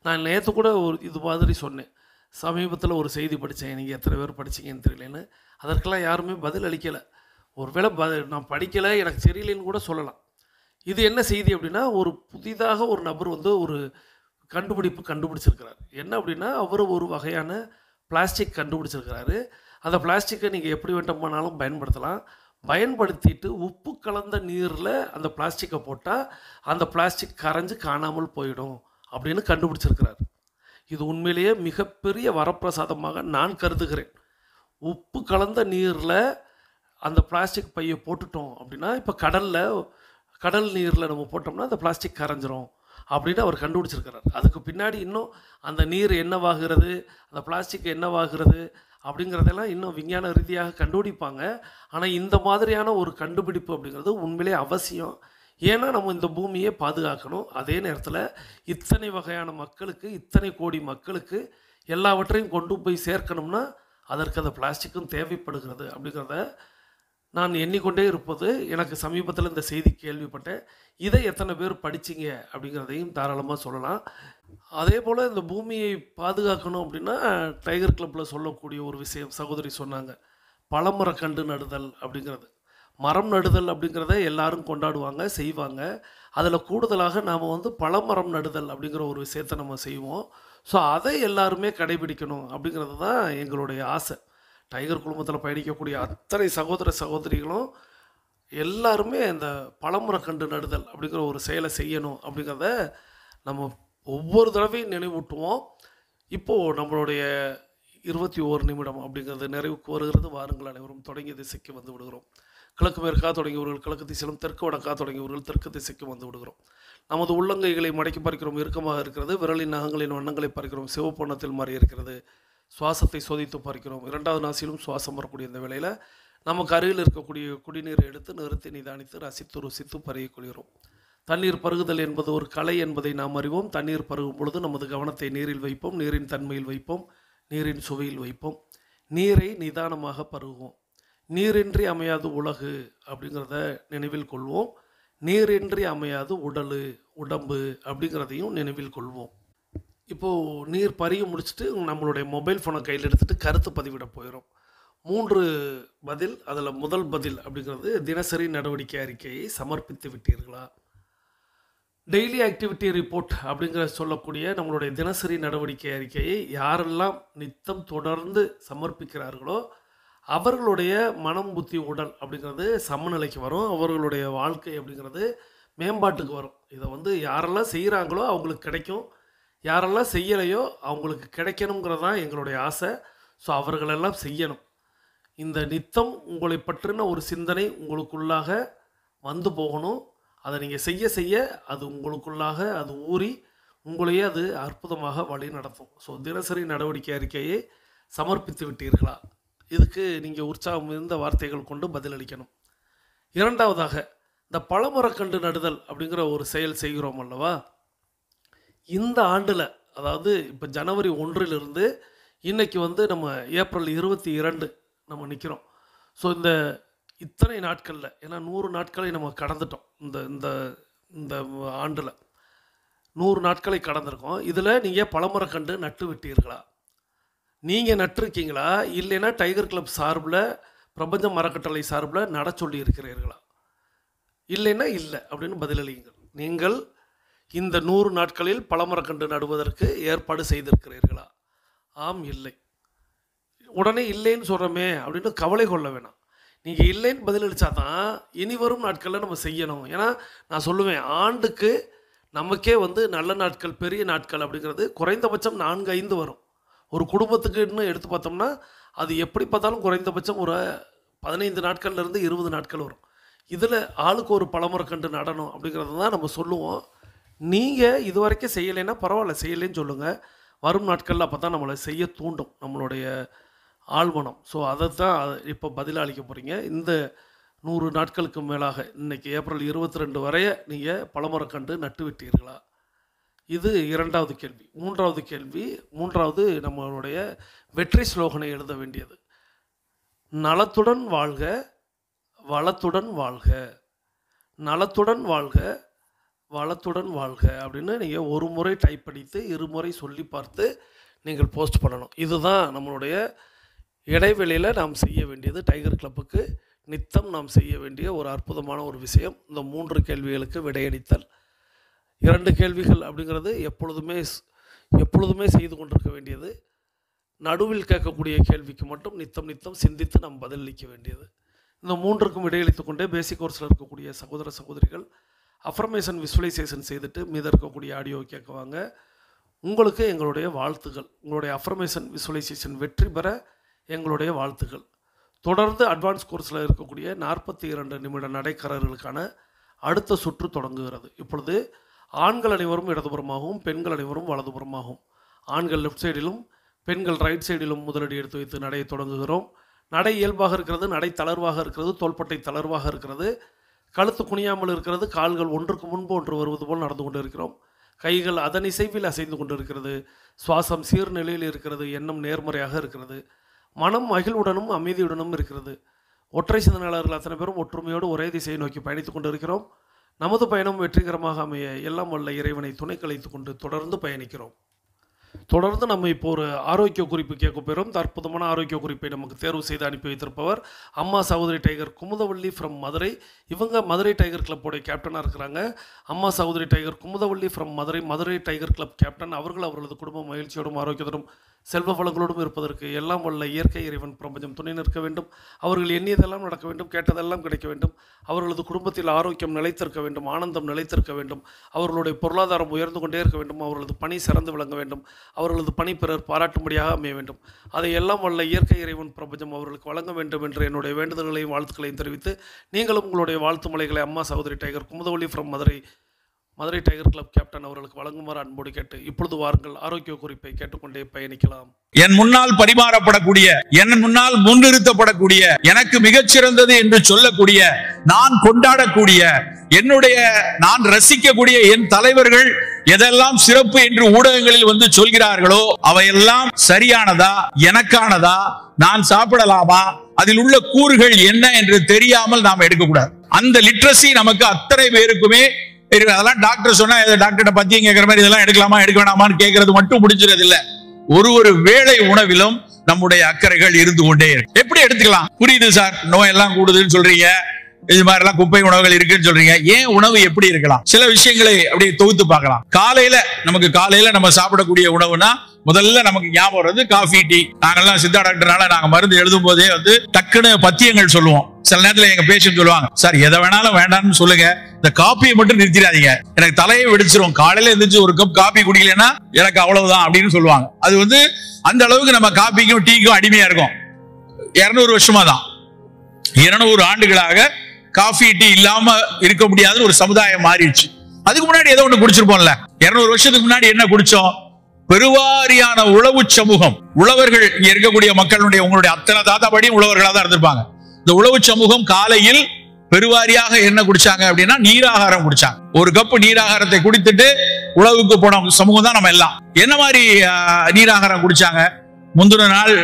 நான் நேற்று கூட இது மாதிரி சொன்னேன். சமீபத்தில் ஒரு செய்தி படித்தேன், நீங்கள் எத்தனை பேர் படிச்சிங்கன்னு தெரியலன்னு. அதற்கெல்லாம் யாருமே பதில் அளிக்கலை. ஒருவேளை நான் படிக்கலை, எனக்கு தெரியலன்னு கூட சொல்லலாம். இது என்ன செய்தி அப்படின்னா, ஒரு புதிதாக ஒரு நபர் வந்து ஒரு கண்டுபிடிச்சிருக்கிறார். என்ன அப்படின்னா, அவர் ஒரு வகையான பிளாஸ்டிக் கண்டுபிடிச்சிருக்கிறாரு. அந்த பிளாஸ்டிக்கை நீங்கள் எப்படி வேண்டுமானாலும் பயன்படுத்தலாம். பயன்படுத்திட்டு உப்பு கலந்த நீரில் அந்த பிளாஸ்டிக்கை போட்டால் அந்த பிளாஸ்டிக் கரைஞ்சு காணாமல் போயிடும் அப்படின்னு கண்டுபிடிச்சிருக்கிறார். இது உண்மையிலேயே மிகப்பெரிய வரப்பிரசாதமாக நான் கருதுகிறேன். உப்பு கலந்த நீரில் அந்த பிளாஸ்டிக் பையை போட்டுட்டோம் அப்படின்னா, இப்போ கடல் நீரில் நம்ம போட்டோம்னா அந்த பிளாஸ்டிக் கரைஞ்சிரும் அப்படின்னு அவர் கண்டுபிடிச்சிருக்கிறார். அதுக்கு பின்னாடி இன்னும் அந்த நீர் என்னவாகிறது, அந்த பிளாஸ்டிக் என்னவாகிறது அப்படிங்கிறதெல்லாம் இன்னும் விஞ்ஞான ரீதியாக கண்டுபிடிப்பாங்க. ஆனால் இந்த மாதிரியான ஒரு கண்டுபிடிப்பு அப்படிங்கிறது உண்மையிலே அவசியம். ஏன்னா நம்ம இந்த பூமியை பாதுகாக்கணும். அதே நேரத்தில் இத்தனை வகையான மக்களுக்கு, இத்தனை கோடி மக்களுக்கு எல்லாவற்றையும் கொண்டு போய் சேர்க்கணும்னா அதற்கு அந்த பிளாஸ்டிக்கும் தேவைப்படுகிறது அப்படிங்கிறத நான் எண்ணிக்கொண்டே இருப்பது. எனக்கு சமீபத்தில் இந்த செய்தி கேள்விப்பட்டேன். இதை எத்தனை பேர் படிச்சிங்க அப்படிங்கிறதையும் தாராளமாக சொல்லலாம். அதே போல் இந்த பூமியை பாதுகாக்கணும் அப்படின்னா டைகர் கிளப்பில் சொல்லக்கூடிய ஒரு விஷயம் சகோதரி சொன்னாங்க, பழமரக்கன்று நடுதல் அப்படிங்கிறது. மரம் நடுதல் அப்படிங்கிறத எல்லாரும் கொண்டாடுவாங்க, செய்வாங்க. அதில் கூடுதலாக நாம் வந்து பழமரம் நடுதல் அப்படிங்கிற ஒரு விஷயத்தை நம்ம செய்வோம். ஸோ அதை எல்லாருமே கடைபிடிக்கணும் அப்படிங்கிறது தான் எங்களுடைய ஆசை. டைகர் குழுமத்தில் பயணிக்கக்கூடிய அத்தனை சகோதரிகளும் எல்லாருமே இந்த பழமரக்கன்று நடுதல் அப்படிங்கிற ஒரு செயலை செய்யணும் அப்படிங்கிறத நம்ம ஒவ்வொரு தடவையும் நினைவூட்டுவோம். இப்போது நம்மளுடைய 21 நிமிடம் அப்படிங்கிறது நிறைவுக்கு வருகிறது. வாருங்கள் அனைவரும் தொடங்கிய திசைக்கு வந்து விடுகிறோம். கிழக்கு மேற்காக தொடங்கியவர்கள் கிழக்கு திசையிலும், தெற்கு வடக்காக தொடங்கியவர்கள் தெற்கு திசைக்கும் வந்து விடுகிறோம். நமது உள்ளங்கைகளை மடக்கி பார்க்கிறோம், இறுக்கமாக இருக்கிறது. விரலின் நகங்களின் வண்ணங்களை பார்க்கிறோம், சிவப்பு வண்ணத்தில் மாறி இருக்கிறது. சுவாசத்தை சோதித்து பார்க்கிறோம். 2வது நாசியிலும் சுவாசம் வரக்கூடிய இந்த வேளையில் நமக்கு அருகில் இருக்கக்கூடிய குடிநீரை எடுத்து நிறுத்தி நிதானித்து ரசித்து ருசித்து பருகிக் கொள்கிறோம். தண்ணீர் பருகுதல் என்பது ஒரு கலை என்பதை நாம் அறிவோம். தண்ணீர் பருகும் பொழுது நமது கவனத்தை நீரில் வைப்போம், நீரின் தன்மையில் வைப்போம், நீரின் சுவையில் வைப்போம். நீரை நிதானமாக பருகுவோம். நீரின்றி அமையாது உலகு அப்படிங்கிறத நினைவில் கொள்வோம். நீரின்றி அமையாது உடம்பு அப்படிங்கிறதையும் நினைவில் கொள்வோம். இப்போது நீர் பருகி முடிச்சுட்டு நம்மளுடைய மொபைல் ஃபோனை கையில் எடுத்துகிட்டு கருத்து பதிவிட போயிடும். 3 பதில். அதில் முதல் பதில் அப்படிங்கிறது, தினசரி நடவடிக்கை அறிக்கையை சமர்ப்பித்து விட்டீர்களா? டெய்லி ஆக்டிவிட்டி ரிப்போர்ட் அப்படிங்கிற சொல்லக்கூடிய நம்மளுடைய தினசரி நடவடிக்கை அறிக்கையை யாரெல்லாம் நித்தம் தொடர்ந்து சமர்ப்பிக்கிறார்களோ அவர்களுடைய மனம், புத்தி, உடல் அப்படிங்கிறது சமநிலைக்கு வரும். அவர்களுடைய வாழ்க்கை அப்படிங்கிறது மேம்பாட்டுக்கு வரும். இதை வந்து யாரெல்லாம் செய்கிறாங்களோ அவங்களுக்கு கிடைக்கும், யாரெல்லாம் செய்யலையோ அவங்களுக்கு கிடைக்கணுங்கிறது தான் எங்களுடைய ஆசை. ஸோ அவர்களெல்லாம் செய்யணும். இந்த நித்தம் உங்களை பற்றின ஒரு சிந்தனை உங்களுக்குள்ளாக வந்து போகணும். அதை நீங்கள் செய்ய செய்ய அது உங்களுக்குள்ளாக அது ஊறி உங்களையே அது அற்புதமாக வழி நடத்தும். ஸோ தினசரி நடவடிக்கை அறிக்கையை சமர்ப்பித்து விட்டீர்களா? இதுக்கு நீங்கள் உற்சாகம் மிகுந்த வார்த்தைகள் கொண்டு பதிலளிக்கணும். 2வதாக, இந்த பழமரக்கன்று நடுதல் அப்படிங்கிற ஒரு செயல் செய்கிறோம் அல்லவா? இந்த ஆண்டில், அதாவது இப்போ ஜனவரி 1 இன்றைக்கி வந்து நம்ம ஏப்ரல் 22 நம்ம நிற்கிறோம். ஸோ இந்த இத்தனை நாட்களில், ஏன்னா 100 நாட்களை நம்ம கடந்துட்டோம். இந்த இந்த இந்த ஆண்டில் 100 நாட்களை கடந்திருக்கோம். இதில் நீங்கள் பழமரக்கன்று நட்டு விட்டீர்களா? நீங்கள் நட்டிருக்கீங்களா? இல்லைன்னா டைகர் கிளப் சார்பில், பிரபஞ்ச மரக்கட்டளை சார்பில் நட சொல்லி இருக்கிறீர்களா? இல்லைன்னா இல்லை அப்படின்னு பதிலளியுங்கள். நீங்கள் இந்த 100 நாட்களில் பழமரக்கன்று நடுவதற்கு ஏற்பாடு செய்திருக்கிறீர்களா? ஆம், இல்லை. உடனே இல்லைன்னு சொல்கிறோமே அப்படின்னு கவலை கொள்ள வேணாம். நீங்கள் இல்லைன்னு பதிலளித்தா தான் இனி வரும் நாட்களில் நம்ம செய்யணும். ஏன்னா நான் சொல்லுவேன், ஆண்டுக்கு நமக்கே வந்து நல்ல நாட்கள், பெரிய நாட்கள் அப்படிங்கிறது குறைந்தபட்சம் 4-5 வரும். ஒரு குடும்பத்துக்குன்னு எடுத்து பார்த்தோம்னா அது எப்படி பார்த்தாலும் குறைந்தபட்சம் ஒரு 15 நாட்கள்லேருந்து 20 நாட்கள் வரும். இதில் ஆளுக்கு ஒரு பழமரக்கன்று நடணும் அப்படிங்கிறது தான் நம்ம சொல்லுவோம். நீங்கள் இது வரைக்கும் செய்யலைன்னா பரவாயில்ல, செய்யலைன்னு சொல்லுங்கள். வரும் நாட்களில் அப்போ தான் நம்மளை செய்ய தூண்டும் நம்மளுடைய ஆழ்மனம். ஸோ அதை தான் இப்போ பதிலளிக்க போகிறீங்க. இந்த 100 நாட்களுக்கு மேலாக இன்றைக்கி ஏப்ரல் 22 வரைய நீங்கள் பழமரக்கன்று நட்டு விட்டீர்களா? இது 2வது கேள்வி. 3வது கேள்வி, 3வது நம்மளுடைய வெற்றி ஸ்லோகனை எழுத வேண்டியது. நலத்துடன் வாழ்க, வளத்துடன் வாழ்க. நலத்துடன் வாழ்க, வளத்துடன் வாழ்க அப்படின்னு நீங்கள் ஒரு முறை டைப் அடித்து 2 முறை சொல்லி பார்த்து நீங்கள் போஸ்ட் பண்ணணும். இதுதான் நம்மளுடைய இடைவெளியில் நாம் செய்ய வேண்டியது. டைகர் கிளப்புக்கு நித்தம் நாம் செய்ய வேண்டிய ஒரு அற்புதமான ஒரு விஷயம். இந்த 3 கேள்விகளுக்கு விடையளித்தல். 2 கேள்விகள் அப்படிங்கிறது எப்பொழுதுமே செய்து கொண்டிருக்க வேண்டியது. நடுவில் கேட்கக்கூடிய கேள்விக்கு மட்டும் நித்தம் நித்தம் சிந்தித்து நாம் பதிலளிக்க வேண்டியது. இந்த 3க்கும் இடையளித்து கொண்டே பேசிக் கோர்ஸில் இருக்கக்கூடிய சகோதர சகோதரிகள் அஃபர்மேஷன் விசுவலைசேஷன் செய்துட்டு மீத இருக்கக்கூடிய ஆடியோ கேட்குவாங்க. உங்களுக்கு எங்களுடைய வாழ்த்துக்கள். உங்களுடைய அஃபர்மேஷன் விசுவலைசேஷன் வெற்றி பெற எங்களுடைய வாழ்த்துக்கள். தொடர்ந்து அட்வான்ஸ் கோர்ஸில் இருக்கக்கூடிய 42 நிமிட நடைக்காரர்களுக்கான அடுத்த சுற்று தொடங்குகிறது. இப்பொழுது ஆண்கள் அனைவரும் இடதுபுறமாகவும் பெண்கள் அனைவரும் வலதுபுறமாகவும், ஆண்கள் லெஃப்ட் சைடிலும் பெண்கள் ரைட் சைடிலும் முதலடி எடுத்து வைத்து நடையை தொடங்குகிறோம். நடை இயல்பாக இருக்கிறது, நடை தளர்வாக இருக்கிறது, தோள்பட்டை தளர்வாக இருக்கிறது, கழுத்து குனியாமல் இருக்கிறது, கால்கள் ஒன்றுக்கு முன்பு ஒன்று வருவது போல் நடந்து கொண்டு இருக்கிறோம். கைகள் அதன் இசைவில் அசைந்து கொண்டு இருக்கிறது. சுவாசம் சீர்நிலையில் இருக்கிறது. எண்ணம் நேர்மறையாக இருக்கிறது. மனம் மகிழ்வுடனும் அமைதியுடனும் இருக்கிறது. ஒற்றை சிந்தனையாளர்கள் அத்தனை பேரும் ஒற்றுமையோடு ஒரே திசையை நோக்கி பயணித்து கொண்டு இருக்கிறோம். நமது பயணம் வெற்றிகரமாக அமைய எல்லாம் வல்ல இறைவனை துணை கலைத்து கொண்டு தொடர்ந்து பயணிக்கிறோம். தொடர்ந்து நம்ம இப்போ ஒரு ஆரோக்கிய குறிப்பு கேட்க போகிறோம். அற்புதமான ஆரோக்கிய குறிப்பை நமக்கு தேர்வு செய்து அனுப்பி வைத்திருப்பவர் அம்மா சகோதரி டைகர் குமுதவள்ளி ஃப்ரம் மதுரை. இவங்க மதுரை டைகர் கிளப்போடைய கேப்டனாக இருக்கிறாங்க. அம்மா சகோதரி tiger Kumudavalli from Madurai tiger club captain அவர்கள் அவர்களது குடும்பம் மகிழ்ச்சியோடும் ஆரோக்கியத்தோடும் செல்வ வளங்களோடும் இருப்பதற்கு எல்லாம் வல்ல இயற்கை இறைவன் பிரபஞ்சம் துணை நிற்க வேண்டும். அவர்கள் எண்ணியதெல்லாம் நடக்க வேண்டும், கேட்டதெல்லாம் கிடைக்க வேண்டும். அவர்களது குடும்பத்தில் ஆரோக்கியம் நிலைத்திருக்க வேண்டும், ஆனந்தம் நிலைத்திருக்க வேண்டும். அவர்களுடைய பொருளாதாரம் உயர்ந்து கொண்டே இருக்க வேண்டும். அவர்களது பணி சிறந்து விளங்க வேண்டும். அவர்களது பணி பிறர் பாராட்டும்படியாக அமைய வேண்டும். அதை எல்லாம் வல்ல இயற்கை இறைவன் பிரபஞ்சம் அவர்களுக்கு வழங்க வேண்டும் என்று என்னுடைய வேண்டுதல்களையும் வாழ்த்துக்களையும் தெரிவித்து, நீங்களும் உங்களுடைய வாழ்த்து மலைகளை அம்மா சகோதரி tiger Kumudavalli from Madurai tiger club captain அவர்களுக்கு வழங்குமாறு அன்போடு கேட்டு, இப்பொழுது வாருங்கள் ஆரோக்கிய குறிப்பை கேட்டுக்கொண்டே பயணிக்கலாம். என் முன்னால் பரிமாறப்படக்கூடிய, என் முன்னால் முன்னிறுத்தப்படக்கூடிய, எனக்கு மிகச்சிறந்தது என்று சொல்லக்கூடிய, நான் கொண்டாடக்கூடிய, நான் ரசிக்கக்கூடிய என் தலைவர்கள் எதெல்லாம் சிறப்பு என்று ஊடகங்களில் வந்து சொல்கிறார்களோ அவையெல்லாம் சரியானதா, எனக்கானதா, நான் சாப்பிடலாமா, அதில் உள்ள கூறுகள் என்ன என்று தெரியாமல் நாம் எடுக்கக்கூடாது. அந்த லிட்ரசி நமக்கு அத்தனை பேருக்குமே இருக்கு. அதெல்லாம் டாக்டர் சொன்னா டாக்டர்கிட்ட பத்தியும் கேட்கிற மாதிரி இதெல்லாம் எடுக்கலாமா எடுக்க வேணாமான்னு கேட்கறது மட்டும் முடிஞ்சிருது இல்ல. ஒரு வேளை உணவிலும் நம்முடைய அக்கறைகள் இருந்து கொண்டே இருக்கு. எப்படி எடுத்துக்கலாம்? புரியுது சார், நோயெல்லாம் கூடுதுன்னு சொல்றீங்க, இது மாதிரி எல்லாம் குப்பை உணவுகள் இருக்குன்னு சொல்றீங்க. ஏன் உணவு எப்படி இருக்கலாம்? சில விஷயங்களை அப்படியே தொகுத்து பார்க்கலாம். காலையில நம்ம சாப்பிடக்கூடிய உணவுனா முதல்ல நமக்கு ஞாபகம் வருது காஃபி, டீ. நாங்கெல்லாம் சித்தா டாக்டர்னால நாங்க மருந்து எழுதும் போதே வந்து டக்குன்னு பத்தியங்கள் சொல்லுவோம். சில நேரத்துல எங்க பேஷண்ட் சொல்லுவாங்க, சார் எதை வேணாலும் வேண்டாம்னு சொல்லுங்க, இந்த காப்பியை மட்டும் நிறுத்திடாதீங்க, எனக்கு தலையை வெடிச்சிரும், காலையில எழுந்திரிச்சு ஒரு கப் காபி குடிக்கலன்னா எனக்கு அவ்வளவுதான் அப்படின்னு சொல்லுவாங்க. அது வந்து அந்த அளவுக்கு நம்ம காப்பிக்கும் டீக்கும் அடிமையா இருக்கும். 200 வருஷமா தான், 200 ஆண்டுகளாக காஃபி டீ இல்லாம இருக்க முடியாத ஒரு சமுதாயம் மாறிடுச்சு. அதுக்கு முன்னாடி ஏதோ ஒண்ணு குடிச்சிருப்போம்ல. 200 வருஷத்துக்கு முன்னாடி என்ன குடிச்சோம்? பெருவாரியான உழவு சமூகம், உழவர்கள், இங்க இருக்கக்கூடிய மக்களுடைய உங்களுடைய அத்தனை தாத்தாபடியும் உழவர்களா தான் இருந்திருப்பாங்க. இந்த உழவு சமூகம் காலையில் பெருவாரியாக என்ன குடிச்சாங்க அப்படின்னா நீராகாரம் குடிச்சாங்க. ஒரு கப் நீராகாரத்தை குடித்துட்டு உழவுக்கு போன சமூகம் தான் நம்ம எல்லாம். என்ன மாதிரி நீராகாரம் குடிச்சாங்க? முந்தின நாள்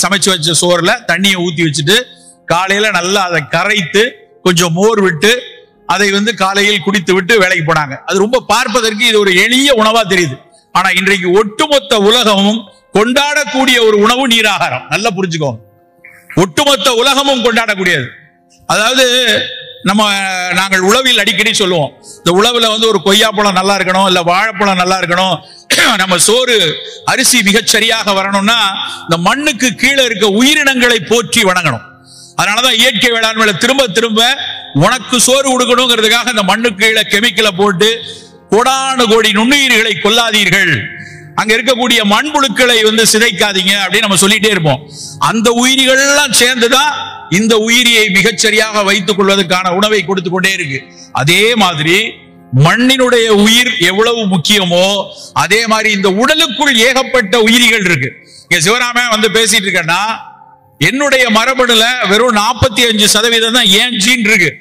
சமைச்சு வச்ச சோறுல தண்ணியை ஊத்தி வச்சுட்டு காலையில நல்லா அதை கரைத்து கொஞ்சம் மோர் விட்டு அதை வந்து காலையில் குடித்து விட்டு வேலைக்கு போனாங்க. அது ரொம்ப பார்ப்பதற்கு இது ஒரு எளிய உணவா தெரியுது. ஆனா இன்றைக்கு ஒட்டுமொத்த உலகமும் கொண்டாடக்கூடிய ஒரு உணவு நீராகாரம். நல்லா புரிஞ்சுக்கோங்க, ஒட்டுமொத்த உலகமும் கொண்டாடக்கூடியது. அதாவது நாங்கள் உழவில் அடிக்கடி சொல்லுவோம், இந்த உழவுல வந்து ஒரு கொய்யாப்பழம் நல்லா இருக்கணும், இல்ல வாழைப்பழம் நல்லா இருக்கணும், நம்ம சோறு அரிசி மிகச்சரியாக வரணும்னா இந்த மண்ணுக்கு கீழே இருக்க உயிரினங்களை போற்றி வணங்கணும். அதனாலதான் இயற்கை வேளாண்மையில திரும்ப திரும்ப உனக்கு சோறு கொடுக்கணுங்கிறதுக்காக இந்த மண்ணுக்கு கீழே கெமிக்கலை போட்டு கோடானு கோடி நுண்ணுயிர்களை கொல்லாதீர்கள், அங்க இருக்கக்கூடிய மண்புழுக்களை வந்து சிதைக்காதீங்க அப்படின்னு நம்ம சொல்லிட்டே இருப்போம். அந்த உயிரிகள் எல்லாம் சேர்ந்துதான் இந்த உயிரியை மிகச்சரியாக வைத்துக் கொள்வதற்கான உணவை கொடுத்து கொண்டே இருக்கு. அதே மாதிரி மண்ணினுடைய உயிர் எவ்வளவு முக்கியமோ அதே மாதிரி இந்த உடலுக்குள் ஏகப்பட்ட உயிரிகள் இருக்கு. இங்க சிவராம வந்து பேசிட்டு இருக்கேன்னா என்னுடைய மரபணுல வெறும் 45% தான் ஏன் ஜீன் இருக்கு.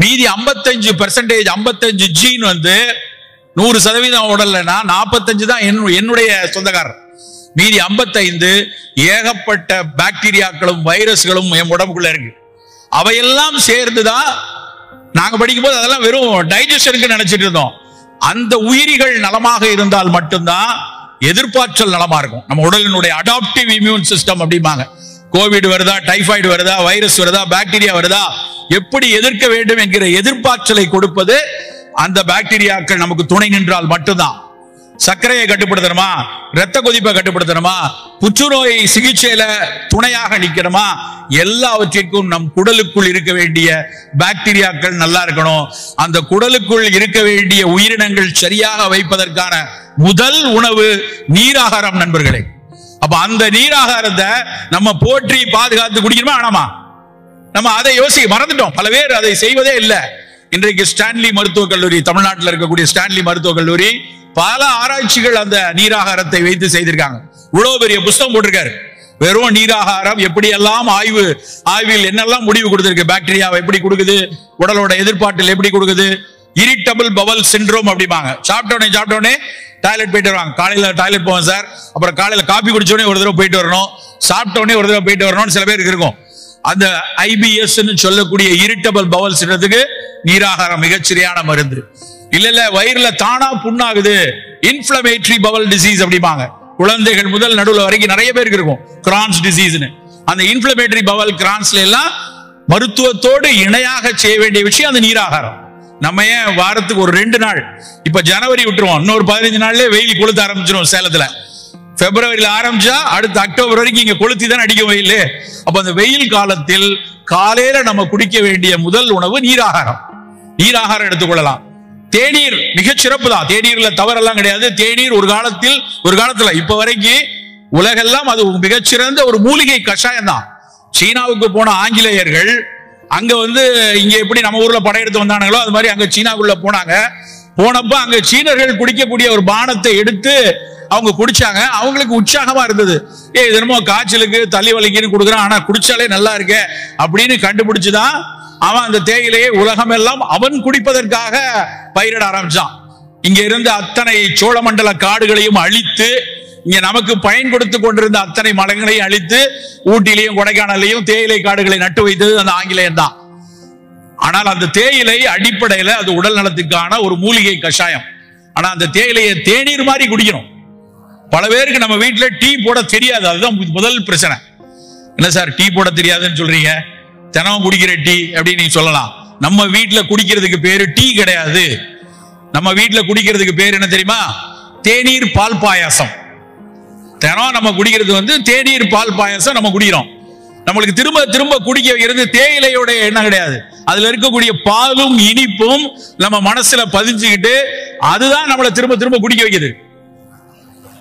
மீதி 55%, 55 ஜீன் வந்து 100% உடல்னா 45 தான் என்னுடைய சொந்தக்காரர். மீதி 55 ஏகப்பட்ட பாக்டீரியாக்களும் வைரஸ்களும் என் உடம்புக்குள்ள இருக்கு. அவையெல்லாம் சேர்ந்துதான் நாங்க படிக்கும் போது அதெல்லாம் வெறும் டைஜஷனுக்கு நினைச்சிட்டு இருந்தோம். அந்த உயிரிகள் நலமாக இருந்தால் மட்டும்தான் எதிர்ப்பாற்றல் நலமா இருக்கும். நம்ம உடலினுடைய அடாப்டிவ் இம்யூன் சிஸ்டம் அப்படிம்பாங்க. கோவிட் வருதா, டைபாய்டு வருதா, வைரஸ் வருதா, பாக்டீரியா வருதா, எப்படி எதிர்க்க வேண்டும் என்கிற எதிர்ப்பாற்றலை கொடுப்பது அந்த பாக்டீரியாக்கள் நமக்கு துணை நின்றால் மட்டும்தான். சர்க்கரையை கட்டுப்படுத்தணுமா, இரத்த கொதிப்பை கட்டுப்படுத்தணுமா, புற்றுநோய் சிகிச்சையில துணையாக நிற்கணுமா, எல்லாவற்றிற்கும் நம் குடலுக்குள் இருக்க வேண்டிய பாக்டீரியாக்கள் நல்லா இருக்கணும். அந்த குடலுக்குள் இருக்க வேண்டிய உயிரினங்கள் சரியாக வைப்பதற்கான முதல் உணவு நீராகாரம் நண்பர்களே. அப்ப அந்த நீராகாரத்தை நம்ம போற்றி பாதுகாத்து குடிக்கணுமா வேணாமா? நம்ம அதை மறந்துட்டோம். பல பேர் அதை செய்வதே இல்லை. இன்றைக்கு ஸ்டான்லி மருத்துவக் கல்லூரி, தமிழ்நாட்டில் இருக்கக்கூடிய ஸ்டான்லி மருத்துவக் கல்லூரி பல ஆராய்ச்சிகள் அந்த நீராகாரத்தை வைத்து செய்திருக்காங்க. இவ்வளவு பெரிய புத்தகம் போட்டிருக்காரு. வெறும் நீராகாரம் எப்படி எல்லாம் ஆய்வில் என்னெல்லாம் முடிவு கொடுத்திருக்கு. பாக்டீரியாவை எப்படி கொடுக்குது, உடலோட எதிர்ப்பாற்றல் எப்படி கொடுக்குது, இரிட்டபிள் பவல் சிண்ட்ரோம் அப்படிம்பாங்க. சாப்பிட்டோடனே டாய்லெட் போயிட்டு வருவாங்க. காலையில டாய்லெட் போவோம் சார், அப்புறம் காலையில காபி குடிச்சோடனே ஒரு தடவை போயிட்டு வரணும், சாப்பிட்டோடனே ஒரு தடவை போயிட்டு வரணும்னு சில பேருக்கு இருக்கும். அந்த IBS சொல்லக்கூடிய இரிட்டபிள் பவல் சிண்ட்ரோத்துக்கு நீராகாரம் மிகச்சரியான மருந்து. இல்ல வயிறுல தானா புண்ணாகுது, இன்ஃப்ளமேட்டரி பவல் டிசீஸ் அப்படிம்பாங்க. குழந்தைகள் முதல் நடுவுல வரைக்கும் நிறைய பேருக்கு இருக்கும் கிரான்ஸ் டிசீஸ்னு. அந்த இன்ஃப்ளமேட்டரி பவல் கிரான்ஸ்ல எல்லாம் மருத்துவத்தோடு இணையாக செய்ய வேண்டிய விஷயம் அந்த நீராகாரம். நம்ம ஏன் வாரத்துக்கு ஒரு 2 நாள், இப்ப ஜனவரி விட்டுருவோம், இன்னொரு 15 நாள்ல வெயில் கொளுத்த ஆரம்பிச்சிடும் சேலத்துல. பிப்ரவரியில ஆரம்பிச்சா அடுத்த அக்டோபர் வரைக்கும் இங்க கொளுத்தி தான் அடிக்கும் வெயில். அப்ப அந்த வெயில் காலத்தில் காலையில நம்ம குடிக்க வேண்டிய முதல் உணவு நீராகாரம். நீராகாரம் எடுத்துக்கொள்ளலாம். தேநீர் மிகச் சிறப்பு தான், தேநீர்ல தவறெல்லாம் கிடையாது. தேநீர் ஒரு காலத்துல இப்ப வரைக்கும் உலகெல்லாம் அது மிகச்சிறந்த ஒரு மூலிகை கஷாயம் தான். சீனாவுக்கு போன ஆங்கிலேயர்கள் அங்க இங்க எப்படி நம்ம ஊர்ல படையெடுத்து வந்தானுங்களோ அது மாதிரி அங்க சீனாவுக்குள்ள போனப்ப அங்க சீனர்கள் குடிக்கக்கூடிய ஒரு பானத்தை எடுத்து அவங்க குடிச்சாங்க. அவங்களுக்கு உற்சாகமா இருந்தது. இது என்னமோ காய்ச்சலுக்கு தள்ளி வலிக்குன்னு கொடுக்குறான், ஆனா குடிச்சாலே நல்லா இருக்க அப்படின்னு கண்டுபிடிச்சுதான் அவன் அந்த தேயிலையை உலகம் எல்லாம் அவன் குடிப்பதற்காக பயிரிட ஆரம்பிச்சான். இங்க இருந்த அத்தனை சோழமண்டல காடுகளையும் அழித்து, இங்க நமக்கு பயன் கொடுத்து கொண்டிருந்த அத்தனை மரங்களையும் அழித்து, ஊட்டிலையும் கொடைக்கானலையும் தேயிலை காடுகளை நட்டு வைத்தது அந்த ஆங்கிலேயன் தான். ஆனால் அந்த தேயிலை அடிப்படையில அது உடல் நலத்துக்கான ஒரு மூலிகை கஷாயம். ஆனா அந்த தேயிலையை தேநீர் மாதிரி குடிக்கணும். பல பேருக்கு நம்ம வீட்டுல டீ போட தெரியாது. அதுதான் முதல் பிரச்சனை. என்ன சார் டீ போட தெரியாதுன்னு சொல்றீங்க, தினமும் குடிக்கிற டீ அப்படின்னு நீங்க சொல்லலாம். நம்ம வீட்டுல குடிக்கிறதுக்கு பேரு டீ கிடையாது. நம்ம வீட்டுல குடிக்கிறதுக்கு பேரு என்ன தெரியுமா? தேநீர் பால் பாயாசம். தினம் நம்ம குடிக்கிறது தேநீர் பால் பாயாசம் நம்ம குடிக்கிறோம். நம்மளுக்கு திரும்ப திரும்ப குடிக்க வைக்கிறது தேயிலையோட எண்ணம் கிடையாது. அதுல இருக்கக்கூடிய பாலும் இனிப்பும் நம்ம மனசுல பதிஞ்சுக்கிட்டு அதுதான் நம்மளை திரும்ப திரும்ப குடிக்க வைக்குது.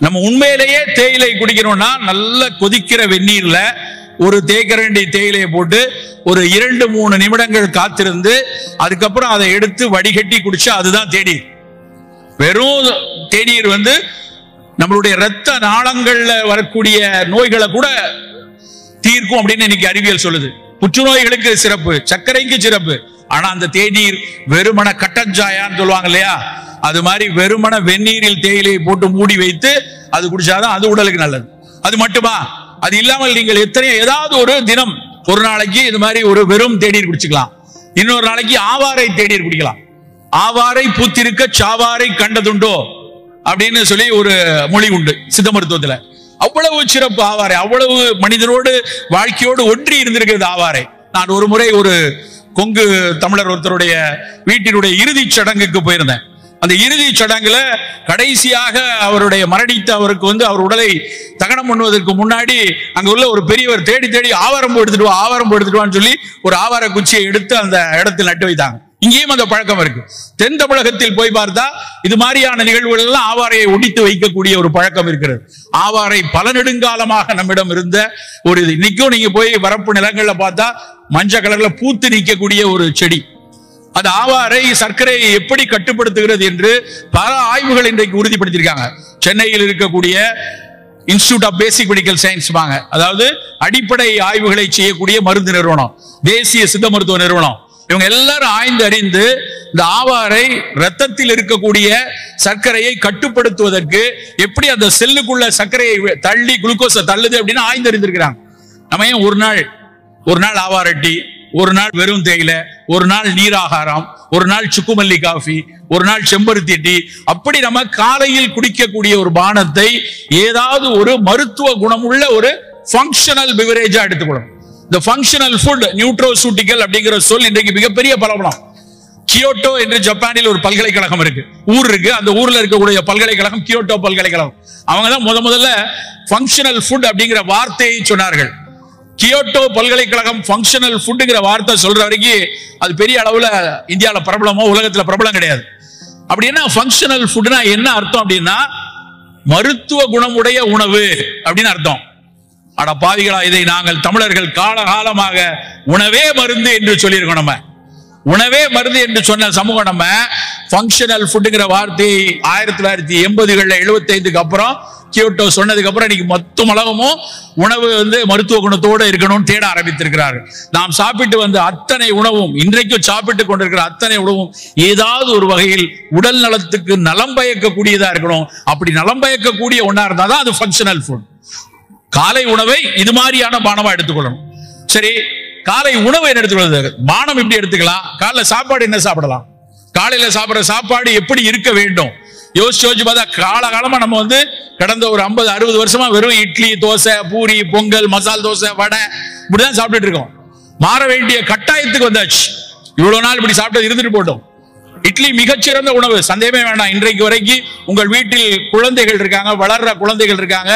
நம்ம உண்மையிலேயே தேயிலை குடிக்கணும்னா நல்ல கொதிக்கிற வெந்நீர்ல ஒரு தேக்கரண்டி தேயிலையை போட்டு ஒரு 2-3 நிமிடங்கள் காத்திருந்து அதுக்கப்புறம் அதை எடுத்து வடிகட்டி குடிச்சா அதுதான் தேநீர். வெறும் தேநீர் நம்மளுடைய இரத்த நாளங்கள்ல வரக்கூடிய நோய்களை கூட தீர்க்கும் அப்படின்னு இன்னைக்கு அறிவியல் சொல்லுது. புற்றுநோய்களுக்கு சிறப்பு, சர்க்கரைக்கு சிறப்பு. ஆனா அந்த தேநீர் வெறுமன கட்டஞ்சாயான்னு சொல்லுவாங்க இல்லையா, அது மாதிரி வெறுமன வெந்நீரில் தேயிலையை போட்டு மூடி வைத்து அது குடிச்சாதான் அது உடலுக்கு நல்லது. அது மட்டுமா? அது இல்லாமல் நீங்கள் ஏதாவது ஒரு தினம் ஒரு நாளைக்கு இது மாதிரி ஒரு வெறும் தேநீர் குடிச்சுக்கலாம். இன்னொரு நாளைக்கு ஆவாரை தேநீர் குடிக்கலாம். ஆவாரை பூத்திருக்க சாவாரை கண்டதுண்டோ அப்படின்னு சொல்லி ஒரு மொழி உண்டு சித்த மருத்துவத்துல. அவ்வளவு சிறப்பு ஆவாரை, அவ்வளவு மனிதனோடு வாழ்க்கையோடு ஒன்றி இருந்திருக்கிறது ஆவாரை. நான் ஒரு முறை ஒரு கொங்கு தமிழர் ஒருத்தருடைய வீட்டினுடைய இறுதி சடங்குக்கு போயிருந்தேன். அந்த இறுதி சடங்குல கடைசியாக அவருடைய மரணித்த அவருக்கு அவர் உடலை தகனம் பண்ணுவதற்கு முன்னாடி அங்க உள்ள ஒரு பெரியவர் தேடி தேடி ஆவாரம்பு எடுத்துட்டு சொல்லி ஒரு ஆவார குச்சியை எடுத்து அந்த இடத்தில் நட்டு வைத்தாங்க. இங்கேயும் அந்த பழக்கம் இருக்கு. தென் தமிழகத்தில் போய் பார்த்தா இது மாதிரியான நிகழ்வுகள் எல்லாம் ஆவாரையை ஒடித்து வைக்கக்கூடிய ஒரு பழக்கம் இருக்கிறது. ஆவாரை பல நெடுங்காலமாக நம்மிடம் இருந்த ஒரு இது. இன்னைக்கும் நீங்க போய் வரப்பு நிலங்கள்ல பார்த்தா மஞ்சள் கலர்ல பூத்து நிற்கக்கூடிய ஒரு செடி. அந்த ஆவாரை சர்க்கரையை எப்படி கட்டுப்படுத்துகிறது என்று பல ஆய்வுகள் இன்றைக்கு உறுதிப்படுத்தியிருக்காங்க. சென்னையில் இருக்கக்கூடிய institute of basic medical science, அதாவது அடிப்படை ஆய்வுகளை செய்யக்கூடிய மருந்து நிறுவனம், தேசிய சித்த மருத்துவ நிறுவனம், இவங்க எல்லாரும் ஆய்ந்து அறிந்து இந்த ஆவாரை ரத்தத்தில் இருக்கக்கூடிய சர்க்கரையை கட்டுப்படுத்துவதற்கு எப்படி அந்த செல்லுக்குள்ள சர்க்கரையை தள்ளி குளுக்கோஸை தள்ளுது அப்படின்னு ஆய்ந்து அறிந்திருக்கிறாங்க. நம்ம ஏன் ஒரு நாள் ஆவாரை டீ, ஒரு நாள் வெறும் தேயிலை, ஒரு நாள் நீராகாரம், ஒரு நாள் சுக்குமல்லி காஃபி, ஒரு நாள் செம்பருத்தி டீ, அப்படி நம்ம காலையில் குடிக்கக்கூடிய ஒரு பானத்தை ஏதாவது ஒரு மருத்துவ குணமுள்ள ஒரு ஃபங்க்ஷனல் பிவரேஜா எடுத்துக்கொள்ளணும். இந்த ஃபங்க்ஷனல் ஃபுட் நியூட்ரோசூட்டிக்கல் அப்படிங்கிற சொல் இன்றைக்கு மிகப்பெரிய பரவலாம். கியோட்டோ என்று ஜப்பானில் ஒரு பல்கலைக்கழகம் இருக்கு, அந்த ஊர்ல இருக்கக்கூடிய பல்கலைக்கழகம் கியோட்டோ பல்கலைக்கழகம். அவங்க தான் முதல்ல ஃபங்க்ஷனல் ஃபுட் அப்படிங்கிற வார்த்தையை சொன்னார்கள். கியோட்டோ பல்கலைக்கழகம் ஃபங்க்ஷனல் ஃபுட்ங்கிற வார்த்தை சொல்ற வரைக்கும் அது பெரிய அளவுல இந்தியாவில் பிரபலமோ உலகத்துல பிரபலம் கிடையாது. அப்படின்னா ஃபங்க்ஷனல் ஃபுட்னா என்ன அர்த்தம் அப்படின்னா மருத்துவ குணமுடைய உணவு அப்படின்னு அர்த்தம். அட பாவிகளா, இதை நாங்கள் தமிழர்கள் காலகாலமாக உணவே மருந்து என்று சொல்லியிருக்கோம். நம்ம உணவே மருந்து என்று சொன்ன சமூகம் நம்ம ஃபங்க்ஷனல் ஃபுட்ங்கிற வார்த்தை 1980களில் 75க்கு அப்புறம் கியோட்டோ சொன்னதுக்கு அப்புறம் இன்னைக்கு மொத்த உலகமும் உணவு மருத்துவ குணத்தோடு இருக்கணும்னு தேட ஆரம்பித்திருக்கிறார்கள். நாம் சாப்பிட்டு வந்த அத்தனை உணவும், இன்றைக்கும் சாப்பிட்டு கொண்டிருக்கிற அத்தனை உணவும் ஏதாவது ஒரு வகையில் உடல் நலத்துக்கு நலம் பயக்கக்கூடியதா இருக்கணும். அப்படி நலம் பயக்கக்கூடிய ஒன்றா இருந்தாதான் அது ஃபங்க்ஷனல் ஃபுட். காலை உணவை இது மாதிரியான பானமா எடுத்துக்கொள்ளணும். சரி, காலை உணவை என்ன எடுத்துக்கொள்வது? பானம் எப்படி எடுத்துக்கலாம்? காலைல சாப்பாடு என்ன சாப்பிடலாம்? காலையில சாப்பிடுற சாப்பாடு எப்படி இருக்க வேண்டும்? யோசிச்சு பார்த்தா காலகாலமா நம்ம கடந்த ஒரு 50-60 வருஷமா வெறும் இட்லி, தோசை, பூரி, பொங்கல், மசால் தோசை, வடை இப்படிதான் சாப்பிட்டுட்டு இருக்கோம். மாற வேண்டிய கட்டாயத்துக்கு வந்தாச்சு. இவ்வளவு நாள் இப்படி சாப்பிட்டது இருந்துட்டு போட்டோம். இட்லி மிகச்சிறந்த உணவு, சந்தேகமே வேண்டாம். இன்றைக்கு வரைக்கும் உங்கள் வீட்டில் குழந்தைகள் இருக்காங்க, வளர்ற குழந்தைகள் இருக்காங்க,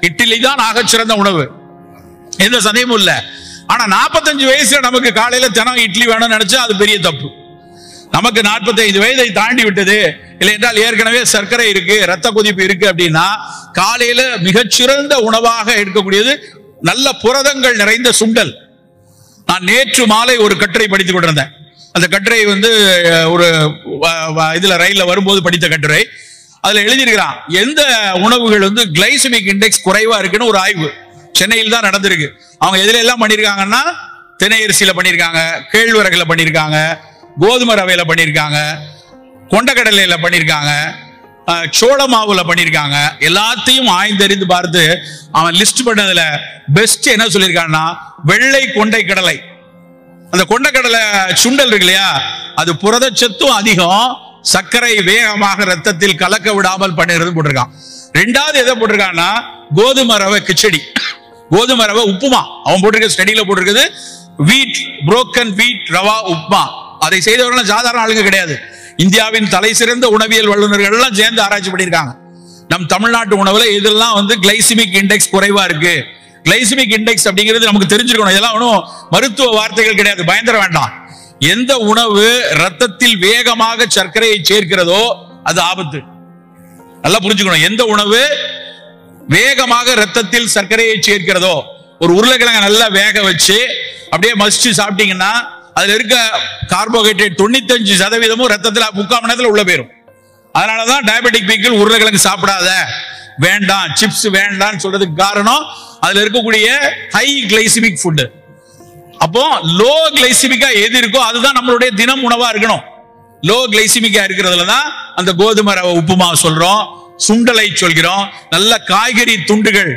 இட்லி தான் ஆகச்சிறந்த உணவு, எந்த சந்தேகமும் இல்ல. ஆனா 45 வயசுல நமக்கு காலையில தினம் இட்லி வேணும்னு நினைச்சா அது பெரிய தப்பு. நமக்கு 45 வயதை தாண்டி விட்டது, இல்லை என்றால் ஏற்கனவே சர்க்கரை இருக்கு, ரத்த கொதிப்பு இருக்கு அப்படின்னா காலையில மிகச்சிறந்த உணவாக இருக்கக்கூடியது நல்ல புரதங்கள் நிறைந்த சுண்டல். நான் நேற்று மாலை ஒரு கட்டுரை படித்துக் கொண்டிருந்தேன். அந்த கட்டுரை ஒரு இதுல ரயில்ல வரும்போது படித்த கட்டுரை. அதுல எழுதியிருக்கிறான், எந்த உணவுகள் கிளைசமிக் இண்டெக்ஸ் குறைவா இருக்குன்னு ஒரு ஆய்வு சென்னையில் தான் நடந்திருக்கு. அவங்க எதுல எல்லாம் பண்ணிருக்காங்கன்னா, தினை அரிசியில பண்ணிருக்காங்க, கேழ்வரகுல பண்ணிருக்காங்க, கோதுமை ரவையில பண்ணிருக்காங்க, கொண்டக்கடலையில பண்ணிருக்காங்க, சோள மாவுல பண்ணிருக்காங்க. எல்லாத்தையும் ஆய்ந்தறிந்து பார்த்து அவன் லிஸ்ட் பண்ணதுல பெஸ்ட் என்ன சொல்லியிருக்கான்னா, வெள்ளை கொண்டை கடலை. அந்த கொண்டக்கடலை சுண்டல் இருக்கு இல்லையா, அது புரதச்சத்தும் அதிகம், சர்க்கரை வேகமாக ரத்தத்தில் கலக்க விடாமல் பண்ணிருது போட்டிருக்கான். ரெண்டாவது எதை போட்டிருக்கான்னா, கோதுமை ரவை கிச்சடி, கோதுமை ரவை உப்புமா. அவன் போட்டிருக்க ஸ்டடியில போட்டிருக்குது வீட், புரோக்கன் வீட் ரவா உப்புமா. அதை செய்தவர்கள் சாதாரண ஆளுங்க கிடையாது. இந்தியாவின் தலை சிறந்த உணவியல் வல்லுநர்கள் எல்லாம் சேர்ந்து ஆராய்ச்சி பண்ணியிருக்காங்க. நம் தமிழ்நாட்டு உணவுல இதெல்லாம் கிளைசிமிக் இண்டெக்ஸ் குறைவா இருக்கு. கிளைசிமிக் இண்டெக்ஸ் அப்படிங்கிறது நமக்கு தெரிஞ்சிருக்கணும். இதெல்லாம் ஒன்றும் மருத்துவ வார்த்தைகள் கிடையாது, பயந்துட வேண்டாம். எந்த உணவு ரத்தத்தில் வேகமாக சர்க்கரையை சேர்க்கிறதோ அது ஆபத்து. நல்லா புரிஞ்சுக்கணும். எந்த உணவு வேகமாக ரத்தத்தில் சர்க்கரையை சேர்க்கிறதோ, ஒரு உருளைக்கிழங்கு நல்லா வேக வச்சு அப்படியே மசிச்சு சாப்பிட்டீங்கன்னா அதுல இருக்க கார்போஹைட்ரேட் 95% ரத்தத்தில் 3/4 மணி நேரத்தில் உள்ள போயிடும். அதனாலதான் டயபெட்டிக் பீப்புள் உருளைக்கிழங்கு சாப்பிடாத, வேண்டாம், சிப்ஸ் வேண்டாம்னு சொல்றதுக்கு காரணம் அதுல இருக்கக்கூடிய ஹை கிளைசிமிக் ஃபுட். அப்போ லோ கிளைசிமிக்கா எது இருக்கோ அதுதான் நம்மளுடைய தினம் உணவா இருக்கணும். லோ கிளைசிமிக்கா இருக்கிறதுல தான் அந்த கோதுமை ரவை உப்புமா சொல்றோம், சுண்டலை சொல்கிறோம். நல்ல காய்கறி துண்டுகள்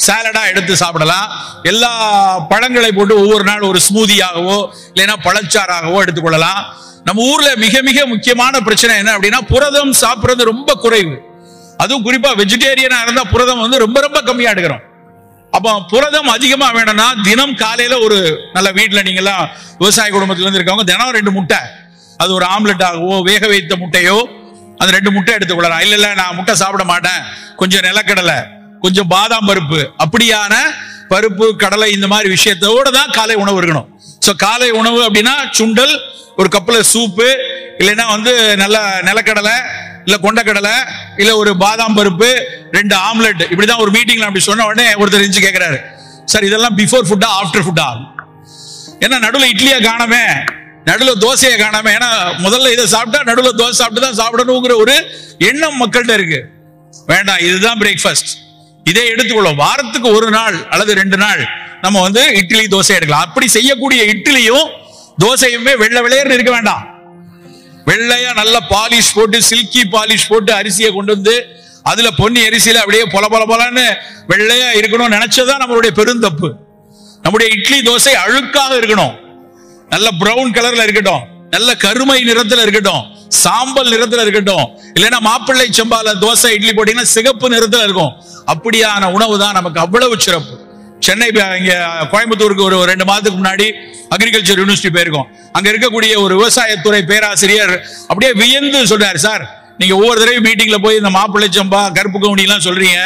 சாலடா எடுத்து சாப்பிடலாம். எல்லா பழங்களை போட்டு ஒவ்வொரு நாள் ஒரு ஸ்மூதியாகவோ இல்லைன்னா பழச்சாறாகவோ எடுத்துக்கொள்ளலாம். நம்ம ஊர்ல மிக மிக முக்கியமான பிரச்சனை என்ன அப்படின்னா, புரதம் சாப்பிடுறது ரொம்ப குறைவு. அதுவும் குறிப்பா வெஜிடேரியனா இருந்தா புரதம் ரொம்ப ரொம்ப கம்மியா எடுக்கிறோம். அப்போ புரதம் அதிகமா வேணும்னா தினம் காலையில ஒரு நல்ல வீட்டுல நீங்க எல்லாம் விவசாய குடும்பத்துல இருந்து இருக்கவங்க தினம் 2 முட்டை, அது ஒரு ஆம்லெட் ஆகவோ வேக வைத்த முட்டையோ, அந்த 2 முட்டை எடுத்துக்கொள்ளலாம். இல்ல நான் முட்டை சாப்பிட மாட்டேன், கொஞ்சம் நிலக்கடலை, கொஞ்சம் பாதாம் பருப்பு, அப்படியான பருப்பு கடலை இந்த மாதிரி விஷயத்தோட தான் காலை உணவு இருக்கணும். சோ காலை உணவு அப்படின்னா சுண்டல், ஒரு கப்ல சூப்பு, இல்லைன்னா நல்ல நிலக்கடலை இல்ல கொண்டக்கடலை இல்ல ஒரு பாதாம் பருப்பு, 2 ஆம்லெட். இப்படிதான் ஒரு மீட்டிங்ல அப்படி சொன்ன உடனே ஒருத்தர் இருந்துச்சு கேட்கிறாரு, சார் இதெல்லாம் பிஃபோர் ஃபுட்டா ஆஃப்டர் ஃபுட்டா? ஏன்னா நடுவில் இட்லியை காணாம, நடுவில் தோசையை காணாம. ஏன்னா முதல்ல இதை சாப்பிட்டா நடுவில் தோசை சாப்பிட்டு தான் சாப்பிடணுங்கிற ஒரு எண்ணம் மக்கள்கிட்ட இருக்கு. வேண்டாம், இதுதான் பிரேக்ஃபாஸ்ட், இதே எடுத்துக்கொள்ளும். வாரத்துக்கு 1 நாள் அல்லது 2 நாள் நம்ம இட்லி தோசை எடுக்கலாம். அப்படி செய்யக்கூடிய இட்லியும் தோசையுமே வெள்ளை வெள்ளையர்னு இருக்க வேண்டாம். வெள்ளையா நல்ல பாலிஷ் போட்டு, சில்கி பாலிஷ் போட்டு அரிசியை கொண்டு அதுல பொன்னி அரிசியில அப்படியே பொல பொல பொலன்னு வெள்ளையா இருக்கணும்னு நினைச்சதான் நம்மளுடைய பெருந்தப்பு. நம்முடைய இட்லி தோசை அழுக்காக இருக்கணும், நல்ல பிரவுன் கலர்ல இருக்கட்டும், நல்ல கருமை நிறத்துல இருக்கட்டும், சாம்பல் நிறத்துல இருக்கட்டும். இல்லைன்னா மாப்பிள்ளை சம்பால தோசை இட்லி போட்டீங்கன்னா சிகப்பு நிறத்துல இருக்கும். அப்படியான உணவு தான் நமக்கு அவ்வளவு சிறப்பு. சென்னை இங்க கோயம்புத்தூருக்கு ஒரு 2 மாதத்துக்கு முன்னாடி அக்ரிகல்ச்சர் யூனிவர்சிட்டி போயிருக்கோம். அங்க இருக்கக்கூடிய ஒரு விவசாயத்துறை பேராசிரியர் அப்படியே வியந்து சொல்றாரு, சார் நீங்க ஒவ்வொரு தடவையும் மீட்டிங்ல போய் இந்த மாப்பிள்ளை சம்பா கருப்பு கவுனி எல்லாம் சொல்றீங்க,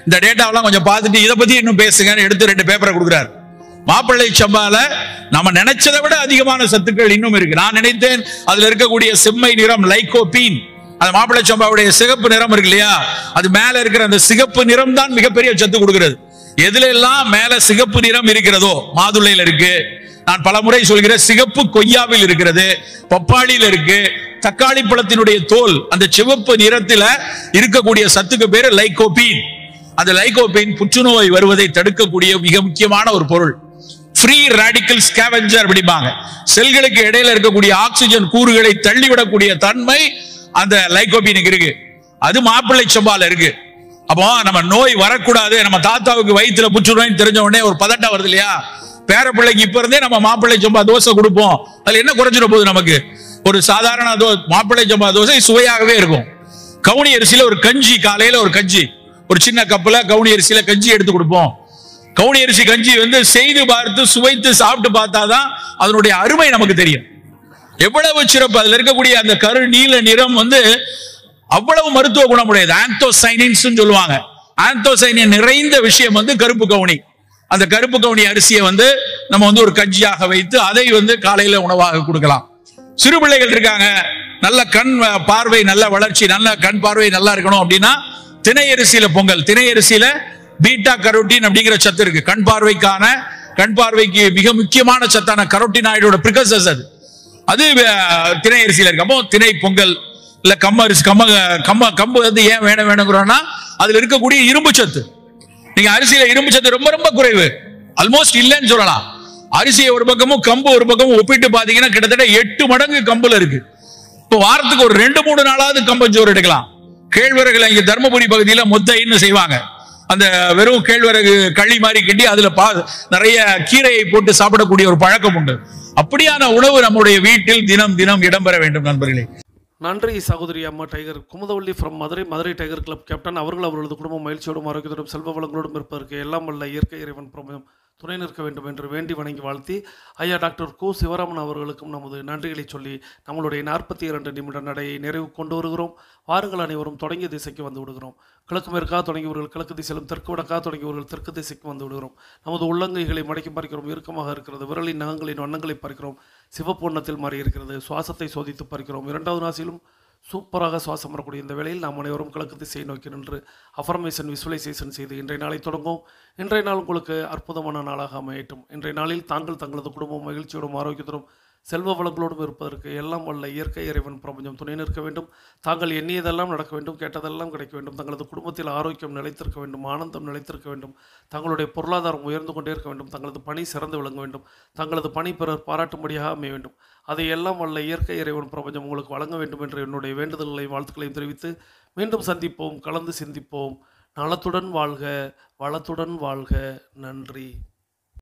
இந்த டேட்டாவெல்லாம் கொஞ்சம் பார்த்துட்டு இதை பத்தி இன்னும் பேசுங்கன்னு எடுத்து 2 பேப்பரை கொடுக்குறாரு. மாப்பிள்ளை சம்பால நம்ம நினைச்சதை விட அதிகமான சத்துக்கள் இன்னும் இருக்கு. நான் நினைத்தேன் அதுல இருக்கக்கூடிய செம்மை நிறம் லைகோபீன், அந்த மாப்பிள்ளை சம்பாவுடைய சிகப்பு நிறம் இருக்கு இல்லையா, அது மேல இருக்கிற அந்த சிகப்பு நிறம் தான் மிகப்பெரிய சத்து கொடுக்கிறது. எதுல எல்லாம் மேல சிகப்பு நிறம் இருக்கிறதோ, மாதுளையில இருக்கு, நான் பல முறை சொல்கிற சிகப்பு கொய்யாவில் இருக்கிறது, பப்பாளியில இருக்கு, தக்காளி பழத்தினுடைய தோல் அந்த சிவப்பு நிறத்துல இருக்கக்கூடிய சத்துக்கு பேரு லைகோபீன். அந்த லைகோபீன் புற்றுநோய் வருவதை தடுக்கக்கூடிய மிக முக்கியமான ஒரு பொருள். ஃப்ரீ ராடிக்கல் ஸ்கேவெஞ்சர் அப்படிம்பாங்க. செல்களுக்கு இடையில இருக்கக்கூடிய ஆக்சிஜன் கூறுகளை தள்ளிவிடக்கூடிய தன்மை அந்த லைகோபீனுக்கு இருக்கு. அது மாப்பிள்ளை சம்பால இருக்கு. அப்போ நம்ம நோய் வரக்கூடாது, நம்ம தாத்தாவுக்கு வயிற்றுல புற்றுநோய் தெரிஞ்ச உடனே ஒரு பதட்டம் வருது இல்லையா, பேரப்பிள்ளைக்கு இப்ப இருந்தே நம்ம மாப்பிள்ளை சம்பா தோசை கொடுப்போம், அதுல என்ன குறைஞ்சிட போகுது நமக்கு? ஒரு சாதாரண மாப்பிள்ளை சம்பா தோசை சுவையாகவே இருக்கும். கவுனி அரிசியில ஒரு கஞ்சி, காலையில ஒரு கஞ்சி, ஒரு சின்ன கப்புல கவுனி அரிசியில கஞ்சி எடுத்து கொடுப்போம். கவுனி அரிசி கஞ்சி செய்து பார்த்து சுவைத்து சாப்பிட்டு பார்த்தாதான் அதனுடைய அருமை நமக்கு தெரியும். எவ்வளவு சிறப்பு! அதுல இருக்கக்கூடிய அந்த கரு நீல நிறம் அவ்வளவு மருத்துவ குணமுடையது. ஆந்தோசைனின்ஸ் சொல்லுவாங்க. ஆந்தோசைனின் நிறைந்த விஷயம் கருப்பு கவுனி. அந்த கருப்பு கவுனி அரிசியை நம்ம ஒரு கஞ்சியாக வைத்து அதை காலையில உணவாக கொடுக்கலாம். சிறு பிள்ளைகள் இருக்காங்க, நல்ல கண் பார்வை, நல்ல வளர்ச்சி, நல்ல கண் பார்வை நல்லா இருக்கணும் அப்படின்னா திணை அரிசியில பொங்கல். திணை அரிசியில பீட்டா கரோட்டின் அப்படிங்கிற சத்து இருக்கு. கண் பார்வைக்கு மிக முக்கியமான சத்தான கரோட்டினாய்டோட பிரிகர்சர்ஸ் அது திணை அரிசியில இருக்கு. அப்போ திணை பொங்கல் இல்ல கம்பு ஏன் வேணுங்கிறோம்னா அதுல இருக்கக்கூடிய இரும்பு சத்து. நீங்க அரிசியில இரும்பு சத்து ரொம்ப ரொம்ப குறைவு, ஆல்மோஸ்ட் இல்லைன்னு சொல்லலாம். அரிசியை ஒரு பக்கமும் கம்பு ஒரு பக்கமும் ஒப்பிட்டு பாத்தீங்கன்னா கிட்டத்தட்ட 8 மடங்கு கம்புல இருக்கு. இப்போ வாரத்துக்கு ஒரு 2-3 நாளாவது கம்பஞ்சோறு எடுக்கலாம். கேழ்வரகுல இங்க தர்மபுரி பகுதியில மொத்தைன்னு செய்வாங்க. அந்த வெறும் கேழ்வரகு களி மாதிரி கிண்டி அதுல நிறைய கீரையை போட்டு சாப்பிடக்கூடிய ஒரு பழக்கம் உண்டு. அப்படியான உணவு நம்முடைய வீட்டில் தினம் தினம் இடம்பெற வேண்டும் நண்பர்களே. நன்றி சகோதரி அம்மா tiger. Kumudavalli from Madurai tiger club captain அவர்கள் அவர்களது குடும்பம் மகிழ்ச்சியோடும் ஆரோக்கியத்தோடும் செல்வ வளங்களோடும் இருப்பதற்கு எல்லாம் வல்ல இயற்கை இறைவன் பிரபஞ்சம் துணை நிற்க வேண்டும் என்று வேண்டி வணங்கி வாழ்த்தி ஐயா டாக்டர் கு சிவராமன் அவர்களுக்கும் நமது நன்றிகளை சொல்லி நம்மளுடைய 42 நிமிட நடையை நிறைவு கொண்டு வருகிறோம். வாருங்கள் அனைவரும் தொடங்கிய திசைக்கு வந்து விடுகிறோம். கிழக்கு மேற்காக தொடங்கியவர்கள் கிழக்கு திசையிலும் தெற்கு வடக்காக தொடங்கியவர்கள் தெற்கு திசைக்கு வந்து விடுகிறோம். நமது உள்ளங்கைகளை மடக்கி பார்க்கிறோம், இறுக்கமாக இருக்கிறது. விரலின் நகங்களின் வண்ணங்களை பார்க்கிறோம், சிவப்பு வண்ணத்தில் மாறி இருக்கிறது. சுவாசத்தை சோதித்து பார்க்கிறோம். 2வது நாசிலும் சூப்பராக சுவாசம் வரக்கூடிய இந்த வேளையில் நாம் அனைவரும் கிழக்கு திசையை நோக்கி நின்று அஃபர்மேஷன் விசுவலைசேஷன் செய்து இன்றைய நாளை தொடங்கும். இன்றைய நாள் உங்களுக்கு அற்புதமான நாளாக அமையட்டும். இன்றைய நாளில் தங்களது குடும்பம் மகிழ்ச்சியோடும் ஆரோக்கியத்தோடும் செல்வ வளங்களோடும் இருப்பதற்கு எல்லாம் வல்ல இயற்கை இறைவன் பிரபஞ்சம் துணை நிற்க வேண்டும். தாங்கள் எண்ணியதெல்லாம் நடக்க வேண்டும், கேட்டதெல்லாம் கிடைக்க வேண்டும். தங்களது குடும்பத்தில் ஆரோக்கியம் நிலைத்திருக்க வேண்டும், ஆனந்தம் நிலைத்திருக்க வேண்டும். தங்களுடைய பொருளாதாரம் உயர்ந்து கொண்டே இருக்க வேண்டும். தங்களது பணி சிறந்து விளங்க வேண்டும். தங்களது பணி பிறர் பாராட்டும்படியாக அமைய வேண்டும். அதை எல்லாம் வல்ல இயற்கை இறைவன் பிரபஞ்சம் உங்களுக்கு வழங்க வேண்டும் என்று என்னுடைய வேண்டுதல்களையும் வாழ்த்துக்களையும் தெரிவித்து மீண்டும் சந்திப்போம், கலந்து சிந்திப்போம். நலத்துடன் வாழ்க, வளத்துடன் வாழ்க. நன்றி.